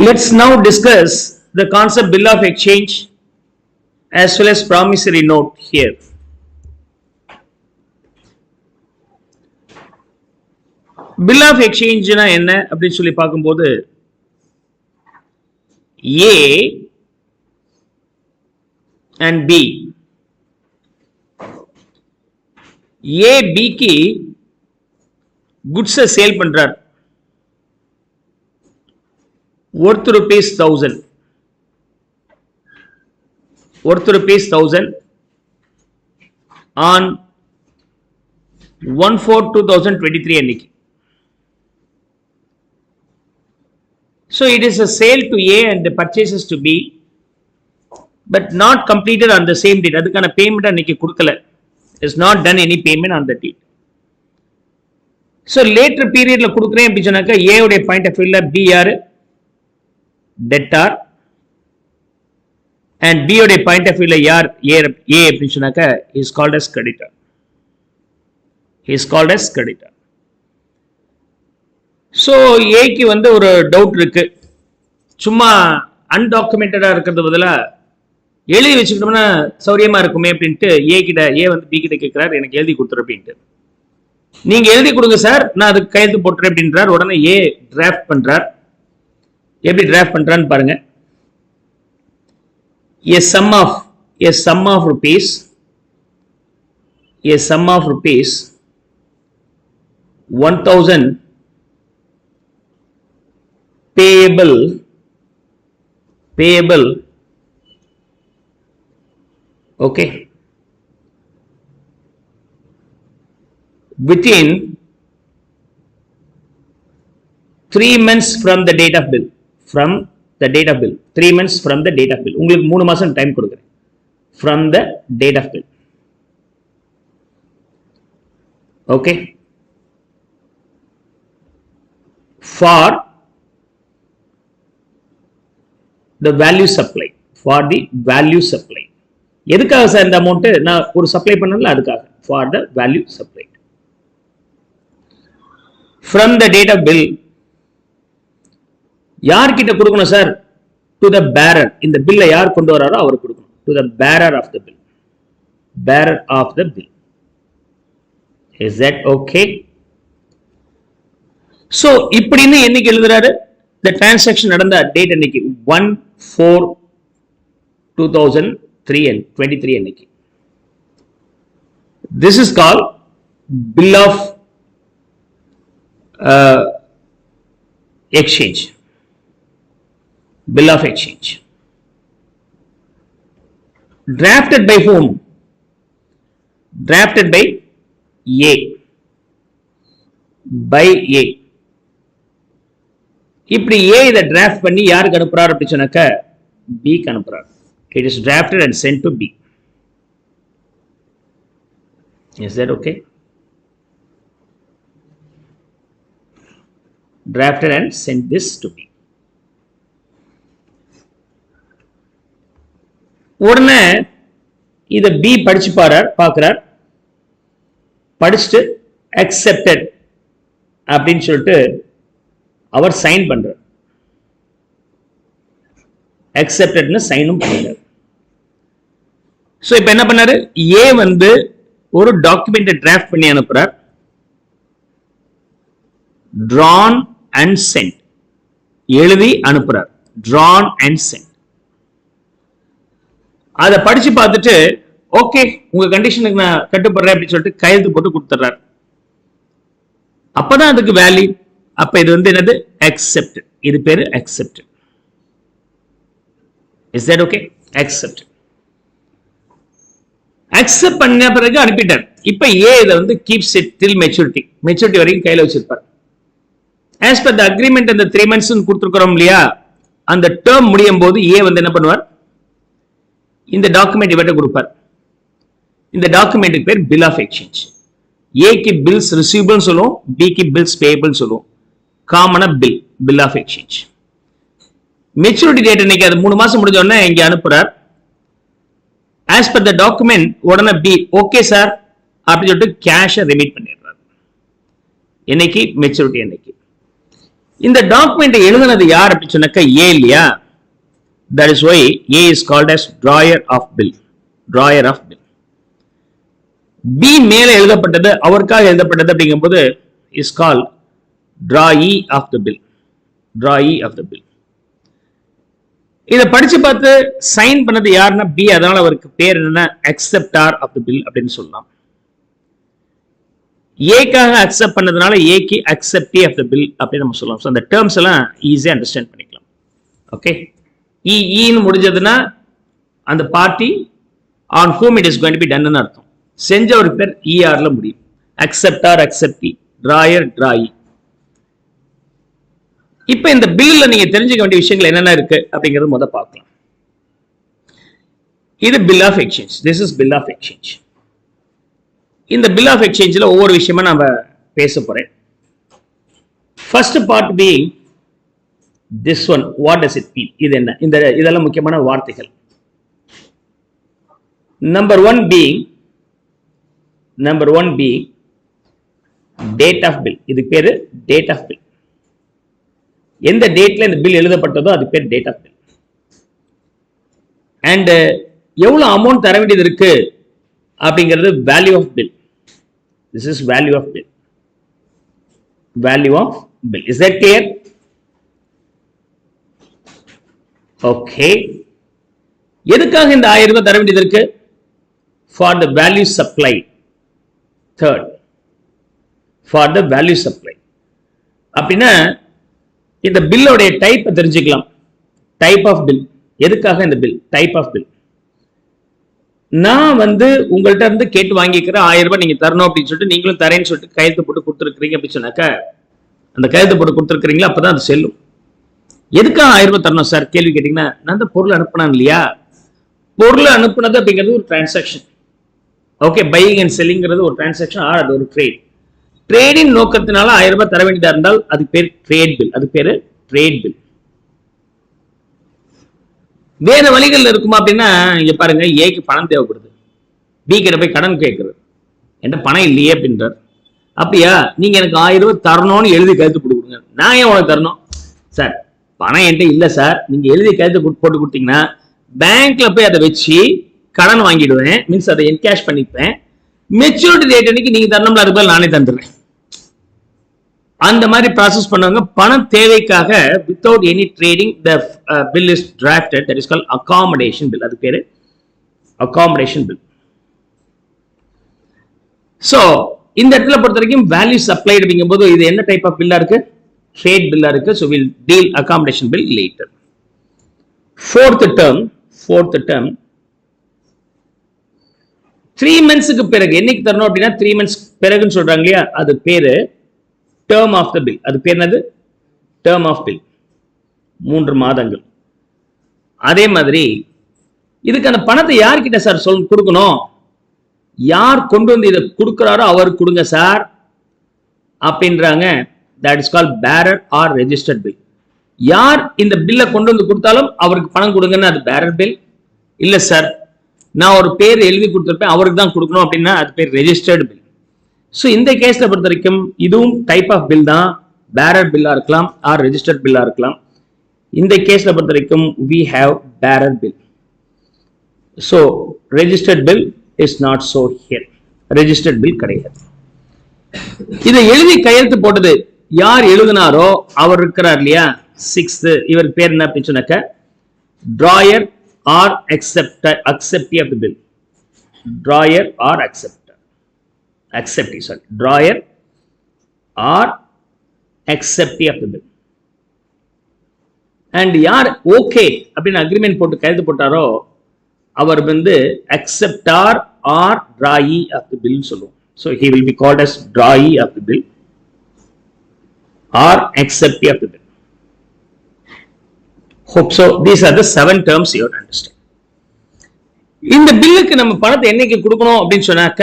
Let's now discuss the concept bill of exchange as well as promissory note here. Bill of exchange என்ன அப்படி சொல்லி பார்க்கும்போது A and B A B க்கு goods sale பண்றார் worth ₹1000 on 1/4/2023 அன்னைக்கு. So it is a sale to A and the purchases to B, but not completed on the same date. அதுக்கான payment அன்னைக்கு கொடுக்கல. Is not done any payment on the date. So later periodல கொடுக்குறேன் அப்படி சொன்னாக்க A உடைய point of வியூல B யாரு debtor and B உடைய பாயிண்ட் ஆஃப் வியூல யார் A அப்படி சொன்னாக்க is called as creditor. He is called as creditor. So A க்கு வந்து ஒரு டவுட் இருக்கு. சும்மா அன்டாக்குமெண்டடா இருக்கிறது பதிலா எழுதி வச்சுக்கிட்டோம்னா சௌரியமா இருக்குமே அப்படின்ட்டு A வந்து B கிட்ட கேட்கிறார், எனக்கு எழுதி கொடுத்துரு அப்படின்ட்டு. நீங்க எழுதி கொடுங்க சார், நான் அதுக்கு கையெழுத்து போட்டுறேன் அப்படின்றார். உடனே A டிராஃப்ட் பண்றார். எப்படி டிராஃப்ட் பண்றான்னு பாருங்க. a sum of rupees ₹1000 payable okay within 3 months from the date of bill. 3 months from the date of bill. உங்களுக்கு 3 மாசம் டைம் கொடுக்கிறேன். From the date of bill. Okay. For the value supply. எதுக்காக sir இந்த amount நான் ஒரு supply பண்ணல, அதுக்காக. For the value supplied. From the date of bill. யார்கிட்ட கொடுக்கணும் சார்? டு த பேரர். இந்த பில்லை யார் கொண்டு வராரோ அவருக்கு கொடுக்கணும். To the bearer of the bill. Is that okay? So இப்படின்னு என்னைக்கு எழுதுறாரு? இந்த டிரான்சாக்ஷன் நடந்த டேட் அன்னைக்கு 1/4/2023 அன்னைக்கு. This is called bill of exchange. Bill of exchange. Drafted by whom? Drafted by A. இப்படி A இதை டிராஃப்ட் பண்ணி யாருக்கு அனுப்புறாரு அப்படி சொன்னாக்க B க்கு அனுப்புறாரு. It is drafted and sent to B. Is that okay? Drafted and sent this to B. உடனே இத B படிச்சு பார்க்கிறார். படிச்சுட்டு accepted அப்படின்னு சொல்லிட்டு அவர் சைன் பண்றார். acceptedனு சைனும் பண்றார். சோ இப்போ என்ன பண்ணாரு? A வந்து ஒரு டாக்குமெண்ட் டிராஃப்ட் பண்ணி அனுப்புறார். drawn and sent. எழுதி அனுப்புறார். drawn and sent. அதை படிச்சு பார்த்துட்டு ஓகே உங்க கண்டிஷனுக்கு நான் கட்டுப்படுறேன் அப்படின்னு சொல்லிட்டு கையெழுத்து போட்டு கொடுத்துறாரு. அப்பதான் அதுக்கு வேல்யூ. அப்ப இது வந்து என்னது? accepted. இது பேரு accepted. Is that okay? accepted. accept பண்ண பிறகு அனுப்பிட்டார். இப்ப A இதை வந்து keeps it till maturity வரைக்கும் கையில வச்சிருப்பார். as per the agreement அந்த 3 months கொடுத்திருக்கிறோம் இல்லையா, அந்த டேர்ம் முடியும் போது A வந்து என்ன பண்ணுவார்? இந்த டாக்குமெண்ட் இவர்கிட்ட கொடுப்பார். இந்த டாக்குமெண்ட்டுக்கு பேர் பில் ஆஃப் எக்ஸ்சேஞ்ச். ஏக்கு பில்ஸ் ரிசீவபிள் சொல்லுவோம், பிக்கு பில்ஸ் பேயபிள் சொல்லுவோம். காமனா bill of exchange. Maturity date இன்னைக்கு அது 3 மாசம் முடிஞ்ச உடனே இங்க அனுப்புறார். ஆஸ் பர் த டாக்குமெண்ட் உடனே பி ஓகே சார் அப்படின்னு சொல்லிட்டு கேஷை ரெமிட் பண்ணிடுறாரு. என்னைக்கு? மெச்சூரிட்டி அன்னைக்கு. இந்த டாக்குமெண்ட் எழுதுனது யார் அப்படின்னு சொன்னாக்க ஏ இல்லையா? That is why A is called as drawer of bill. Drawer of bill. B மேல எழுதப்பட்டது அவருக்காக எழுதப்பட்டது அப்படிங்கும்போது is called drawee of the bill. Drawee of the bill. இத படிச்சு பார்த்து சைன் பண்ணது யாருன்னா B, அதனால அவருக்கு பேர் என்னன்னா acceptor of the bill அப்படின்னு சொல்லலாம். ஏக்காக அக்செப்ட் பண்ணதுனால ஏக்கு acceptee of the bill அப்படின்னு நம்ம சொல்லலாம். ஸோ அந்த டேர்ம்ஸ் எல்லாம் ஈஸியா அண்டர்ஸ்டாண்ட் பண்ணிக்கலாம். ஓகே, ஈன்னு முடிஞ்சதுன்னா அந்த party on whom it is going to be done ன்னு அர்த்தம். செஞ்சவருக்கு பேர் ERல முடியும். acceptor, acceptee, drawer, drawee. இப்ப இந்த பில்ல நீங்க தெரிஞ்சுக்க வேண்டிய விஷயங்கள் என்னென்ன இருக்கு அப்படிங்கறது முத பார்க்கலாம். இது bill of exchange. This is bill of exchange. இந்த பில் ஆஃப் எக்ஸ்சேஞ்சில் ஒவ்வொரு விஷயமா நம்ம பேச போறேன். First part being this one, what does it mean? இது என்ன? இதெல்லாம் முக்கியமான வார்த்தைகள். Number one being date of bill. இது பேரு டேட் ஆஃப் பில். எந்த டேட்ல இந்த பில் எழுதப்பட்டதோ அது பேர் டேட் ஆஃப் பில். அண்ட் எவ்வளவு அமௌண்ட் தர வேண்டியது இருக்கு அப்படிங்கிறது value of bill. This is value of bill. Value of bill. Is that clear? Okay. எதுக்காக இந்த 1000 ரூபாய் தர வேண்டியது இருக்கு? For the value supply. Third. For the value supply. அப்படின்னா இந்த பில்லோடைய டைப் தெரிஞ்சுக்கலாம். Type of bill. எதுக்காக இந்த பில்? Type of bill. நான் உங்கள்கிட்ட இருந்து கேட்டு வாங்கிக்கிற 1000 ரூபாய் நீங்க தரணும் அப்படின்னு சொல்லிட்டு நீங்களும் தரேன்னு சொல்லிட்டு கையெழுத்து போட்டு கொடுத்துருக்கீங்க அப்படின்னு சொன்னாக்க அந்த கையெழுத்து போட்டு கொடுத்துருக்கீங்களா அப்பதான் அது செல்லும். எதுக்காக 1000 ரூபாய் தரணும் சார் கேள்வி கேட்டீங்கன்னா, நான் தான் பொருள் அனுப்பினேன் இல்லையா? பொருள் அனுப்புனது அப்படிங்கிறது ஒரு டிரான்சாக்ஷன். ஓகே, பையிங் அண்ட் செல்லிங்கிறது ஒரு டிரான்சாக்ஷன், அது ஒரு ட்ரேட். ட்ரேடின் நோக்கத்தினால 1000 ரூபாய் தர வேண்டியதா இருந்தால் அது பேர் ட்ரேட் பில். அது பேரு ட்ரேட் பில். வேற வழிகள் இருக்குமா அப்படின்னா, இங்க பாருங்க, ஏக்கு பணம் தேவைப்படுது, பி கிட்ட போய் கடன் கேட்கறது, என்கிட்ட பணம் இல்லையே அப்படின்றார். அப்படியா, நீங்க எனக்கு 1000 ரூபாய் தரணும்னு எழுதி கையெழுத்து போட்டு கொடுங்க. நான் ஏன் உனக்கு தரணும் சார்? பணம் என்கிட்ட இல்ல சார், நீங்க எழுதி கையெழுத்து போட்டு கொடுத்தீங்கன்னா பேங்க்ல போய் அதை வச்சு கடன் வாங்கிடுவேன், மீன்ஸ் அதை என்கேஷ் பண்ணிப்பேன். மெச்சூரிட்டி டேட் அன்னைக்கு நீங்க தரணும்ல, அதுக்கு பதில் நானே தந்துடுறேன். அந்த மாதிரி ப்ராசஸ் பண்ணுவாங்க. பண தேவைக்காக without any trading the bill is drafted. That is called accommodation bill. அது பேரு அகாமடேஷன் பில். சோ இந்த இடத்துல பொறுத்த வரைக்கும் வேல்யூ சப்ளைட் அப்படிங்கும்போது இது என்ன டைப் ஆஃப் பில்லா இருக்கு? ட்ரேட் பில்லா இருக்கு. So will deal accommodation bill later. Fourth term 3 மந்த்ஸ்க்கு பிறகு என்னைக்கு தரணும் அப்படின்னா 3 மந்த்ஸ் பிறகுன்னு சொல்றாங்க இல்லையா, அது பேரு டேர்ம் ஆஃப் த பில். அது பேர் என்னது? Term of bill. 3 மாதங்கள். அதே மாதிரி இதுக்கு அந்த பணத்தை யார்கிட்ட சார் கொடுக்கணும்? யார் கொண்டு வந்து இதை கொடுக்கிறாரோ அவருக்கு கொடுங்க சார் அப்படின்றாங்க. That is called bearer or registered bill. யார் இந்த பில்லை கொண்டு வந்து கொடுத்தாலும் அவருக்கு பணம் கொடுங்கன்னு அது பேரர் பில். இல்ல சார், நான் ஒரு பேர் எழுதி கொடுத்துருப்பேன் அவருக்கு தான் கொடுக்கணும் அப்படின்னா அது பேர் ரெஜிஸ்டர்ட் பில். ஸோ இந்த கேஸ்ல பொறுத்த வரைக்கும் இதுவும் டைப் ஆஃப் பில் தான். பேரர் பில்லா இருக்கலாம் ஆர் ரெஜிஸ்டர்ட் பில்லா இருக்கலாம். இந்த கேஸ்ல பொறுத்த வரைக்கும் we have bearer bill. So registered bill is not so here. Registered bill கிடையாது. இதை எழுதி கையெழுத்து போட்டது யார் எழுதினாரோ அவர் இருக்கிறார் இல்லையா, 6th, இவர் பேர் என்ன அப்படின்னு சொன்னாக்க drawer or acceptee of the bill. Drawer or acceptee, sorry, drawer or acceptee of the bill. And யார் ஓகே அப்படின்னு அக்ரிமெண்ட் போட்டு கையெழுத்து போட்டாரோ அவர் acceptor or drawee of the bill சொல்லுவோம். So he will be called as drawee of the bill or acceptee of the bill. Hope so. These are the 7 terms you have to understand. இந்த பில்லுக்கு நம்ம பணத்தை என்னைக்கு கொடுக்கணும் அப்படின்னு சொன்னாக்க,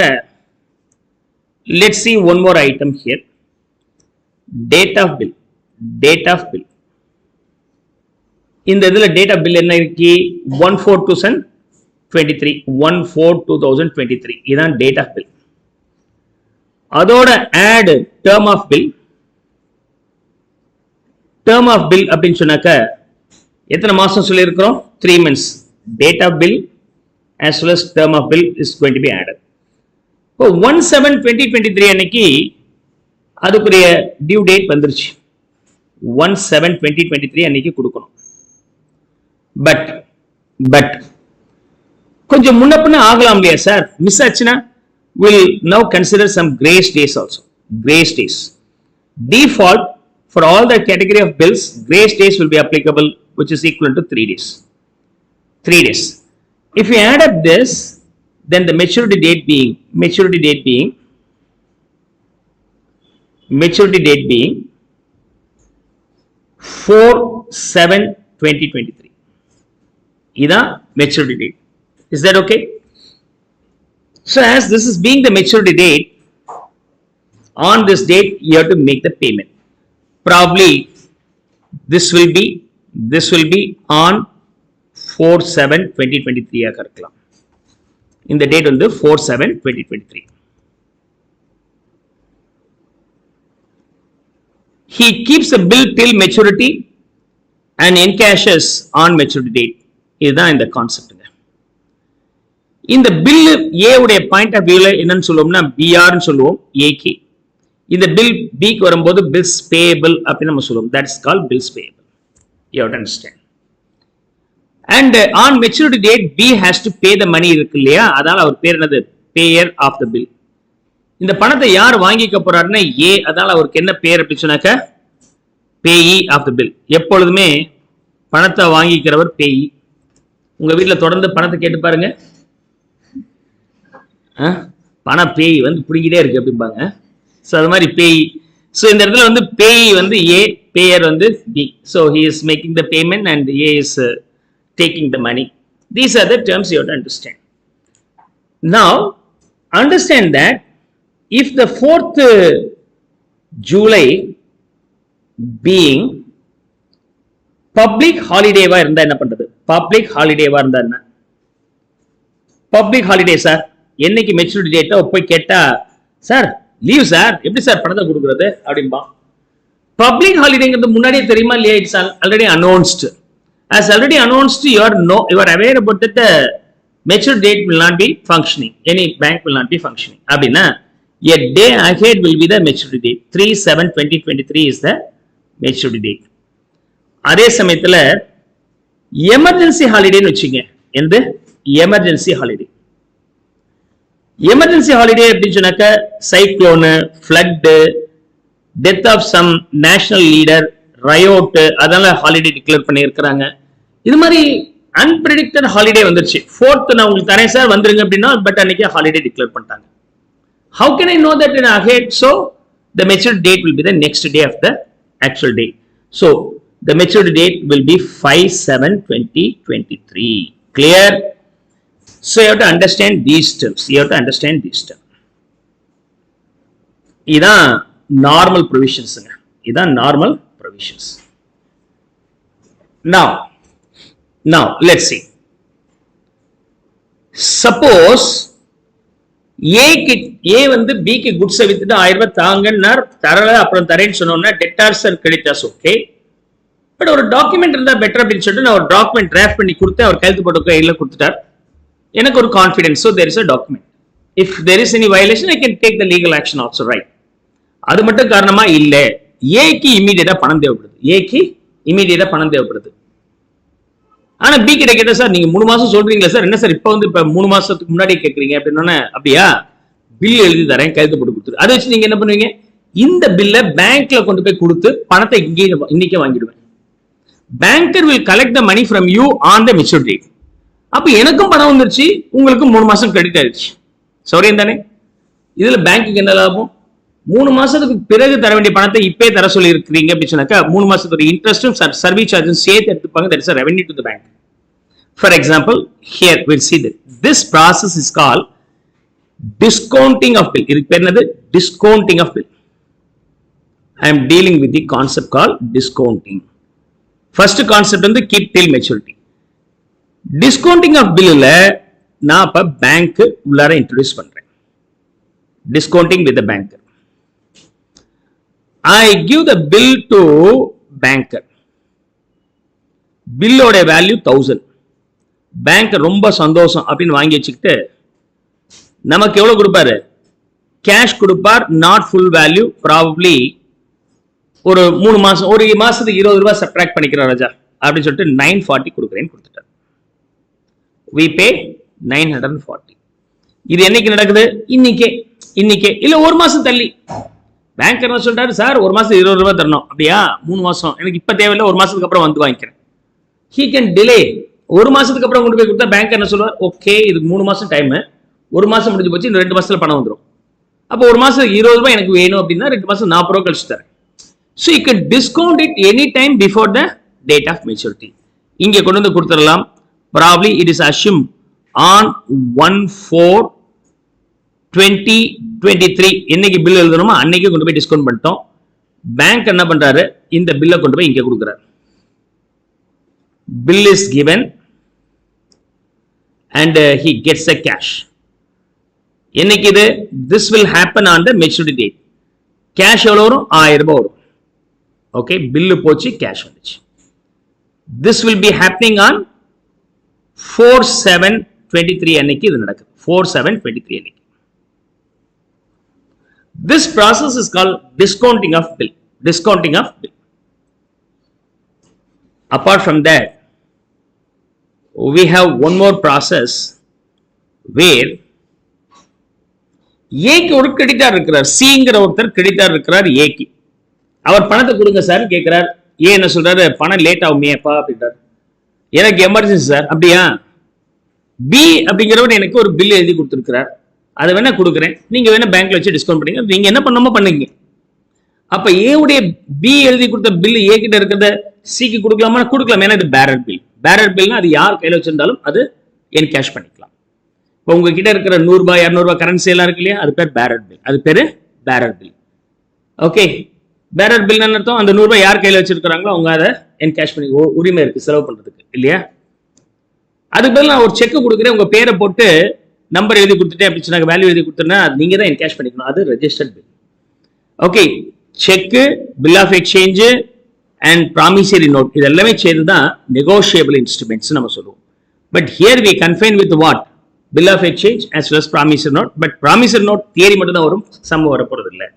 let's see one more item here. Date of bill. Date of bill. இந்த இதுல date of bill என்ன இருக்கு? 1/4/2023. 1/4/2023. இதான் date of bill. அதோட add term of bill. term of bill அப்படின்னு சொன்னாக்க எத்தனை மாசம் சொல்லியிருக்கிறோம்? 3 months. Date of bill as well as term of bill is going to be added. இப்போ 1/7/2023 அன்னைக்கு அதுக்குரிய டியூ டேட் வந்துருச்சு. 1/7/2023 அன்னைக்கு கொடுக்கணும். பட் கொஞ்சம் முன்ன பின்ன ஆகலாம் இல்லையா சார்? மிஸ் ஆச்சுன்னா will now consider some grace days also. Grace days. Default for all the category of bills, grace days will be applicable, which is equal to 3 days. 3 days. If you add up this, then the maturity date being 4/7/2023. Ida maturity date. Is that okay? So as this is being the maturity date, on this date you have to make the payment. Probably this will be on 4/7/2023 ஆக இருக்கலாம். இந்த date வந்து 4/7/2023. He keeps the bill till maturity and encashes on maturity date. இதுதான் இந்த concept. இந்த bill ஏ உடைய point of வியூல என்னன்னு சொல்லுவோம்னா பிஆர் சொல்லுவோம் ஏக்கு. இந்த பில் பிக்கு வரும்போது பில்ஸ் பேயபிள் அப்படின்னு நம்ம சொல்லுவோம். That is called bills payable. You have to understand. And on maturity date B has to pay the money இருக்கு இல்லையா? அதனால அவர் பேர் என்னது? Payer of the bill. இந்த பணத்தை யார் வாங்கிக்க போறாருன்னா ஏ. அதனால அவருக்கு என்ன பேர் அப்படின்னு சொன்னாக்க பேயி ஆஃப் த பில். எப்பொழுதுமே பணத்தை வாங்கிக்கிறவர் பேயி. உங்க வீட்டில் தொடர்ந்து பணத்தை கேட்டு பாருங்க. பண பேய் வந்து பிடிக்கிட்டே இருக்கு அப்படிம்பாங்க. ஸோ அது மாதிரி பேய். ஸோ இந்த இடத்துல வந்து பேய் வந்து ஏ, பேயர் வந்து B. So he is making the payment and A is taking the money. These are the terms you have to understand. Now understand that if the 4th July being public ஹாலிடேவா இருந்தா என்ன பண்றது? Public ஹாலிடேவா இருந்தா என்ன? Public holiday sir, என்னைக்கு maturity டேட்டா போய் கேட்டா சார் லீவ் சார், எப்படி சார் பணத்தை கொடுக்குறது அப்படின்பா. பப்ளிக் ஹாலிடேங்கிறது முன்னாடியே தெரியுமா இல்லையா? It's already announced. As already announced, you are aware about that the maturity date will not be functioning. Any bank will not be functioning. அப்படின்னா a day ahead will be the maturity date. 3/7/2023 is the maturity date. அதே சமயத்துல emergency ஹாலிடேன்னு வச்சுங்க. எந்த emergency holiday? Emergency holiday அப்படின்னு சொன்னாக்க cyclone, flood, death of some national leader, riot, அதனால holiday declare பண்ணி இருக்கிறாங்க. இது மாதிரி அன்பிரடிக்டட் ஹாலிடே வந்துருச்சு. 4th நான் உங்களுக்கு தரேன் சார் வந்துருங்க அப்படின்னா, பட் அன்னைக்கு ஹாலிடே டிக்ளேர் பண்ணிட்டாங்க. How can I know that in ahead? So the maturity date will be the next day of the actual day. So the maturity date will be 5/7/2023. Clear? So you have to understand these terms. இதான் normal ப்ரொவிஷன்ஸ்ங்க. இதான் normal provisions. Now let's see. Suppose A வந்து B க்கு goods வித்துட்டு 1000 ரூபாய் தாங்கன்னார், தரல, அப்புறம் தரேன்னு சொன்னோம்னா debtors and creditors okay. But ஒரு டாக்குமெண்ட் இருந்தா பெட்டர் அப்படின்னு சொல்லிட்டு நான் ஒரு டாக்குமெண்ட் டிராஃப்ட் பண்ணி கொடுத்தேன். அவர் கையெழுத்து போட்டு கையில கொடுத்துட்டார். எனக்கு ஒரு confidence. So there is a document. If there is any violation, I can take the legal action also, right? அது மட்டும் காரணமா இல்ல, ஏக்கு இமீடியட்டா பணம் தேவைப்படுது. ஆனா பி கிட்ட கேட்டா சார் நீங்க 3 மாசம் சொல்றீங்களா சார், என்ன சார் இப்ப வந்து இப்ப 3 மாசத்துக்கு முன்னாடி கேக்குறீங்க அப்படின்னா, அப்படியா பில் எழுதி தரேன், கையெழுத்து போட்டு கொடுத்துரு. அதை வச்சு நீங்க என்ன பண்ணுவீங்க? இந்த பில்ல பேங்க்ல கொண்டு போய் கொடுத்து பணத்தை இன்னைக்கே வாங்கிடுவேன். Banker will collect the money from you on the maturity date. அப்ப எனக்கும் பணம் வந்துருச்சு, உங்களுக்கு 3 மாசம் கிரெடிட் ஆயிடுச்சு. சௌரியம் தானே? இதுல பேங்க்குக்கு என்ன லாபம்? 3 மாசத்துக்கு பிறகு தர வேண்டிய பணத்தை இப்பே தர சொல்லி இருக்கிறீங்க அப்படின்னு சொன்னாக்கா 3 மாசத்துக்கு இன்ட்ரெஸ்டும் சர்வீஸ் சார்ஜும் சேர்த்து எடுத்துப்பாங்க. That is a revenue to the bank. For example, here we'll see that this process is called discounting of bill. இதுக்கு பேர் என்னது? Discounting of bill. I am dealing with the concept called discounting. First concept வந்து keep till maturity. Discounting of bill ல நான் அப்ப bank உள்ளார introduce பண்றேன். Discounting with the banker. I give the bill to banker. பில்லோட value 1000. Banker ரொம்ப சந்தோஷம் அப்படின்னு வாங்கி வச்சுக்கிட்டு நமக்கு எவ்வளவு கொடுப்பாரு? கேஷ் கொடுப்பார், நாட் ஃபுல் வேல்யூ, ப்ராபப்ளி ஒரு 3 மாசம், ஒரு மாசத்துக்கு 20 ரூபாய் சப்ட்ராக்ட் பண்ணிக்கிறார் ராஜா அப்படின்னு சொல்லிட்டு 940 கொடுக்குறேன்னு கொடுத்துட்டார். we pay 940. இது என்னைக்கு நடக்குது? இன்னைக்கே இல்ல ஒரு மாசம் தள்ளி. பேங்கர் என்ன சொல்றாரு? சார் ஒரு மாசம் 20 ரூபாய் தரணும். அப்படியா? 3 மாசம் எனக்கு இப்ப தேவையில்லை, ஒரு மாசத்துக்கு அப்புறம் வந்து வாங்கிக்கிறேன். he can delay. ஒரு மாசத்துக்கு அப்புறம் கொண்டு போய் கொடுத்தா பேங்கர் என்ன சொல்லுவார்? ஓகே, இதுக்கு 3 மாசம் டைம், ஒரு மாசம் முடிஞ்சு போச்சு, இந்த 2 மாசத்துல பணம் வந்துடும். அப்போ ஒரு மாசம் 20 ரூபாய் எனக்கு வேணும் அப்படின்னா 2 மாசம் 40 ரூபாய் கழிச்சு தரேன். So you can discount it any time before the date of maturity. இங்கே கொண்டு வந்து கொடுத்துடலாம். Probably it is assumed on 1/4/2023 என்னைக்கு பில் எழுதணுமோ அன்னைக்கு கொண்டு போய் டிஸ்கவுண்ட் பண்ணிட்டோம். பேங்க் என்ன பண்றாரு? இந்த பில்லை கொண்டு போய் இங்கே கொடுக்குறாரு. Bill is given and he gets the cash. என்னைக்கு இது? This will happen on the maturity date. Cash எவ்வளவு வரும்? 1000 ரூபாய் வரும். ஓகே, பில்லு போச்சு, கேஷ் வந்துச்சு. This will be happening on 4/7/23 அன்னைக்கு இது நடக்குது. 4/7/23 அன்னைக்கு. This process is called discounting of bill. Apart from that, we have one more process where ஏக்கு ஒரு கிரெடிட்டார் இருக்கிறார், சிங்கிற ஒருத்தர் கிரெடிட்டார் இருக்கிறார் ஏக்கு. அவர் பணத்தை கொடுங்க சார் கேட்கிறார். ஏ என்ன சொல்றாரு? பணம் லேட் ஆகுமேப்பா அப்படின்றார். எனக்கு எமர்ஜென்சி சார். அப்படியா? பி அப்படிங்கிறவர் எனக்கு ஒரு பில் எழுதி கொடுத்துருக்கிறார், அதை வேணா கொடுக்குறேன், நீங்க வேணா பேங்க்ல வச்சு டிஸ்கவுண்ட் பண்ணீங்க, நீங்க என்ன பண்ணாம பண்ணுங்க. அப்ப ஏ உடைய பி எழுதி கொடுத்த பில் ஏ கிட்ட இருக்கிறத சிக்கு கொடுக்கலாமா? கொடுக்கலாம். ஏன்னா இது பேரர் பில். பேரர் பில்னா அது யார் கையில வச்சிருந்தாலும் அது என் கேஷ் பண்ணிக்கலாம். இப்போ உங்ககிட்ட இருக்கிற 100 ரூபாய் 200 ரூபாய் கரன்சி எல்லாம் இருக்கு இல்லையா, அது பேர் பேரர் பில். அது பேரு பேரர் பில். ஓகே, பேரர் பில் அர்த்தம் அந்த 100 ரூபாய் யார் கையில வச்சிருக்காங்களோ அவங்க அதை என் கேஷ் பண்ணி உரிமை இருக்கு செலவு பண்றதுக்கு இல்லையா. அதுக்கு பதில் நான் ஒரு செக் கொடுக்குறேன், உங்க பேரை போட்டு நம்பர் எழுதி கொடுத்துட்டேன் அப்படின்னு வேல்யூ எழுதி கொடுத்தேன்னா நீங்க தான் என் கேஷ் பண்ணிக்கணும். அது registered bill. Okay, cheque, bill of exchange and promissory note இது எல்லாமே சேர்ந்துதான் நெகோஷியபிள் இன்ஸ்ட்ருமெண்ட்ஸ் நம்ம சொல்லுவோம். But here we confine with what? Bill of exchange as well as promissory note. But promissory note theory மட்டும் தான் வரும், சம் வர போறது இல்லை.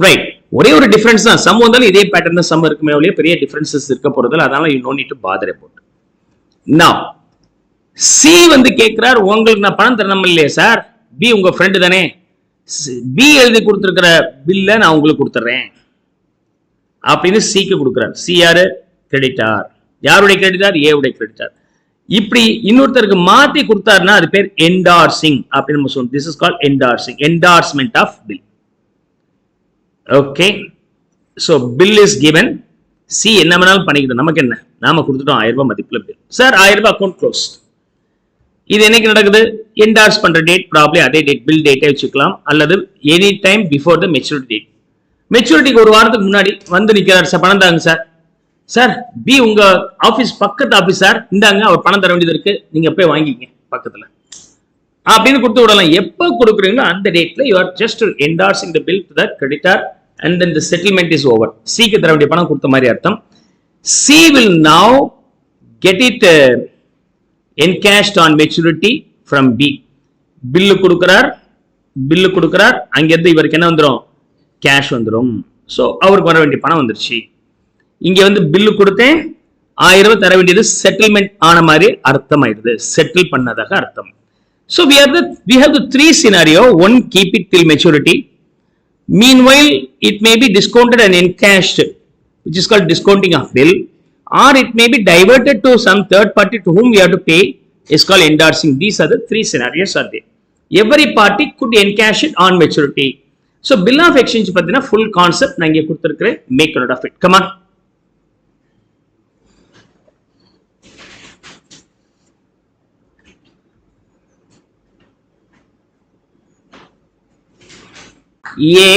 ரைட், ஒரே ஒரு டிஃபரன்ஸ் தான். சம் வந்தாலும் இதே பேட்டர்ன் தான் சம் இருக்குமே ஒழிய பெரிய டிஃபரன்சஸ் இருக்க போறதில்ல. அதனால you know need to bother about. Now C வந்து கேட்கிறார், உங்களுக்கு நான் பணம் தரணும் இல்லையா சார்? பி உங்க ஃப்ரெண்டு தானே, பி எழுதி கொடுத்துருக்கிற பில்ல நான் உங்களுக்கு கொடுத்துறேன் அப்படின்னு சிக்கு கொடுக்குறார். சி யாரு? கிரெடிட்டார். யாருடைய கிரெடிட்டார்? ஏ உடைய கிரெடிட்டார். இப்படி இன்னொருத்தருக்கு மாத்தி கொடுத்தாருன்னா அது பேர் என்டார்சிங் அப்படின்னு நம்ம சொல்லுவோம். This is called endorsing, endorsement of bill. Okay, so bill is given. C என்ன வேணாலும் பண்ணிக்கிட்டோம், நமக்கு என்ன, நாம கொடுத்துட்டோம் 1000 ரூபாய் மதிப்புல பில். சார் 1000 ரூபாய் அக்கௌண்ட் க்ளோஸ். இது என்னைக்கு நடக்குது? என்டார்ஸ் பண்ற டேட் ப்ராப்ளி அதே டேட், பில் டேட்டே வச்சுக்கலாம், அல்லது any time before the maturity date. மெச்சூரிட்டிக்கு ஒரு வாரத்துக்கு முன்னாடி வந்து நிக்கிறார். சார் பணம் தாங்க சார். சார் பி உங்க ஆபீஸ் பக்கத்து ஆபீஸ் சார், இந்தாங்க அவர் பணம் தர வேண்டியது இருக்கு, நீங்க போய் வாங்கிக்கங்க பக்கத்துல அப்படின்னு கொடுத்து விடலாம். எப்ப கொடுக்குறீங்களோ அந்த டேட்ல you are just endorsing the bill to the creditor and then the settlement is over. C க்கு தர வேண்டிய பணம் கொடுத்த மாதிரி அர்த்தம். C will now get it encashed on maturity from B. Bill கொடுக்கிறார், அங்கிருந்து இவருக்கு என்ன வந்துடும்? கேஷ் வந்துடும். ஸோ அவருக்கு வர வேண்டிய பணம் வந்துருச்சு. இங்க வந்து பில்லு கொடுத்தேன், 1000 ரூபாய் தர வேண்டியது செட்டில்மெண்ட் ஆன மாதிரி அர்த்தம் ஆயிடுது, செட்டில் பண்ணதாக அர்த்தம். So we have the 3 scenario. One, keep it till maturity. Meanwhile, it may be discounted and encashed, which is called discounting of bill, or it may be diverted to some third party to whom we have to pay, is called endorsing. These are the 3 scenarios are there. Every party could encash it on maturity. So bill of exchange pathina full concept na inge kuduthirukren, make note of it. Come on. A,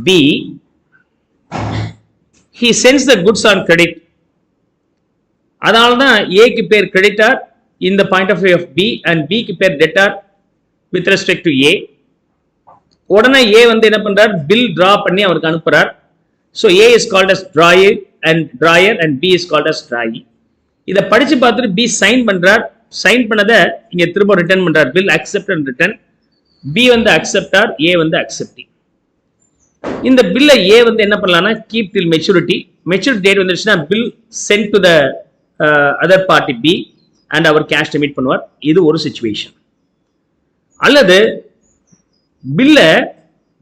B, he sends the goods on credit. அதனால தான் A க்கு பேர் creditor in the point of view of B and B க்கு பேர் debtor with respect to A. உடனே A வந்து என்ன பண்றார்? பில் டிரா பண்ணி அவருக்கு அனுப்புறார். So A is called as drawer and B is called as drawee. இதை படிச்சு பார்த்துட்டு B சைன் பண்றார், சைன் பண்ணதை இங்க திரும்ப ரிட்டர்ன் பண்றார், bill accept and return. B வந்து அக்செப்டார், A வந்து அக்செப்டிங். இந்த பில்லை A வந்து என்ன பண்ணலாம்னா keep till maturity, maturity date வந்துருச்சுன்னா bill sent to the other party B and அவர் கேஷ் ரிமீட் பண்ணுவார். இது ஒரு சிச்சுவேஷன். அல்லது பில்லை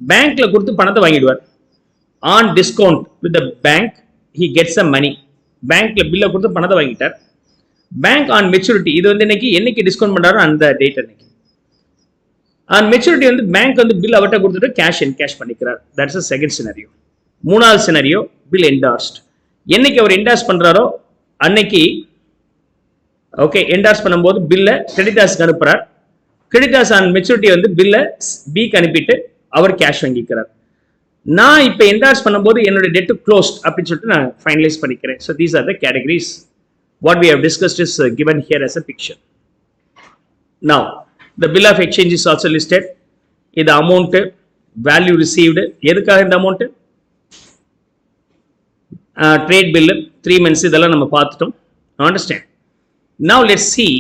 பேங்க்ல கொடுத்து பணத்தை வாங்கிடுவார். On discount with the bank he gets a money. பேங்க்ல பில்லை கொடுத்து பணத்தை வாங்கிட்டார். பேங்க் ஆன் மெச்சூரிட்டி, இது வந்து என்னைக்கு டிஸ்கவுண்ட் பண்றாரோ அந்த டேட் அன்னைக்கு. ஆன் மெச்சூரிட்டி வந்து பேங்க் வந்து பில் அவர்கிட்ட கொடுத்துட்டு கேஷ் என்கேஷ் பண்ணிக்கிறார். That's a second scenario. மூணாவது சினாரியோ பில் என்டார்ஸ்ட். என்னைக்கு அவர் என்டார்ஸ் பண்றாரோ அன்னைக்கு ஓகே என்டார்ஸ் பண்ணும்போது பில்லை கிரெடிட்டார்ஸ்க்கு அனுப்புறார். கிரெடிட்டார்ஸ் ஆன் மெச்சூரிட்டி வந்து பில்லை பிக்கு அனுப்பிட்டு அவர் கேஷ் வாங்கிக்கிறார். நான் இப்போ என்டார்ஸ் பண்ணும்போது என்னோட டெட் க்ளோஸ்ட் அப்படின்னு சொல்லிட்டு நான் ஃபைனலைஸ் பண்ணிக்கிறேன். So these are the categories. What we have discussed is given here as a picture. Now, the bill of exchange is also listed. The amount, value received. எதுக்காக இந்த amount? Trade bill, 3 months இதெல்லாம் நம்ம பார்த்துட்டோம். Understand? Now let's see.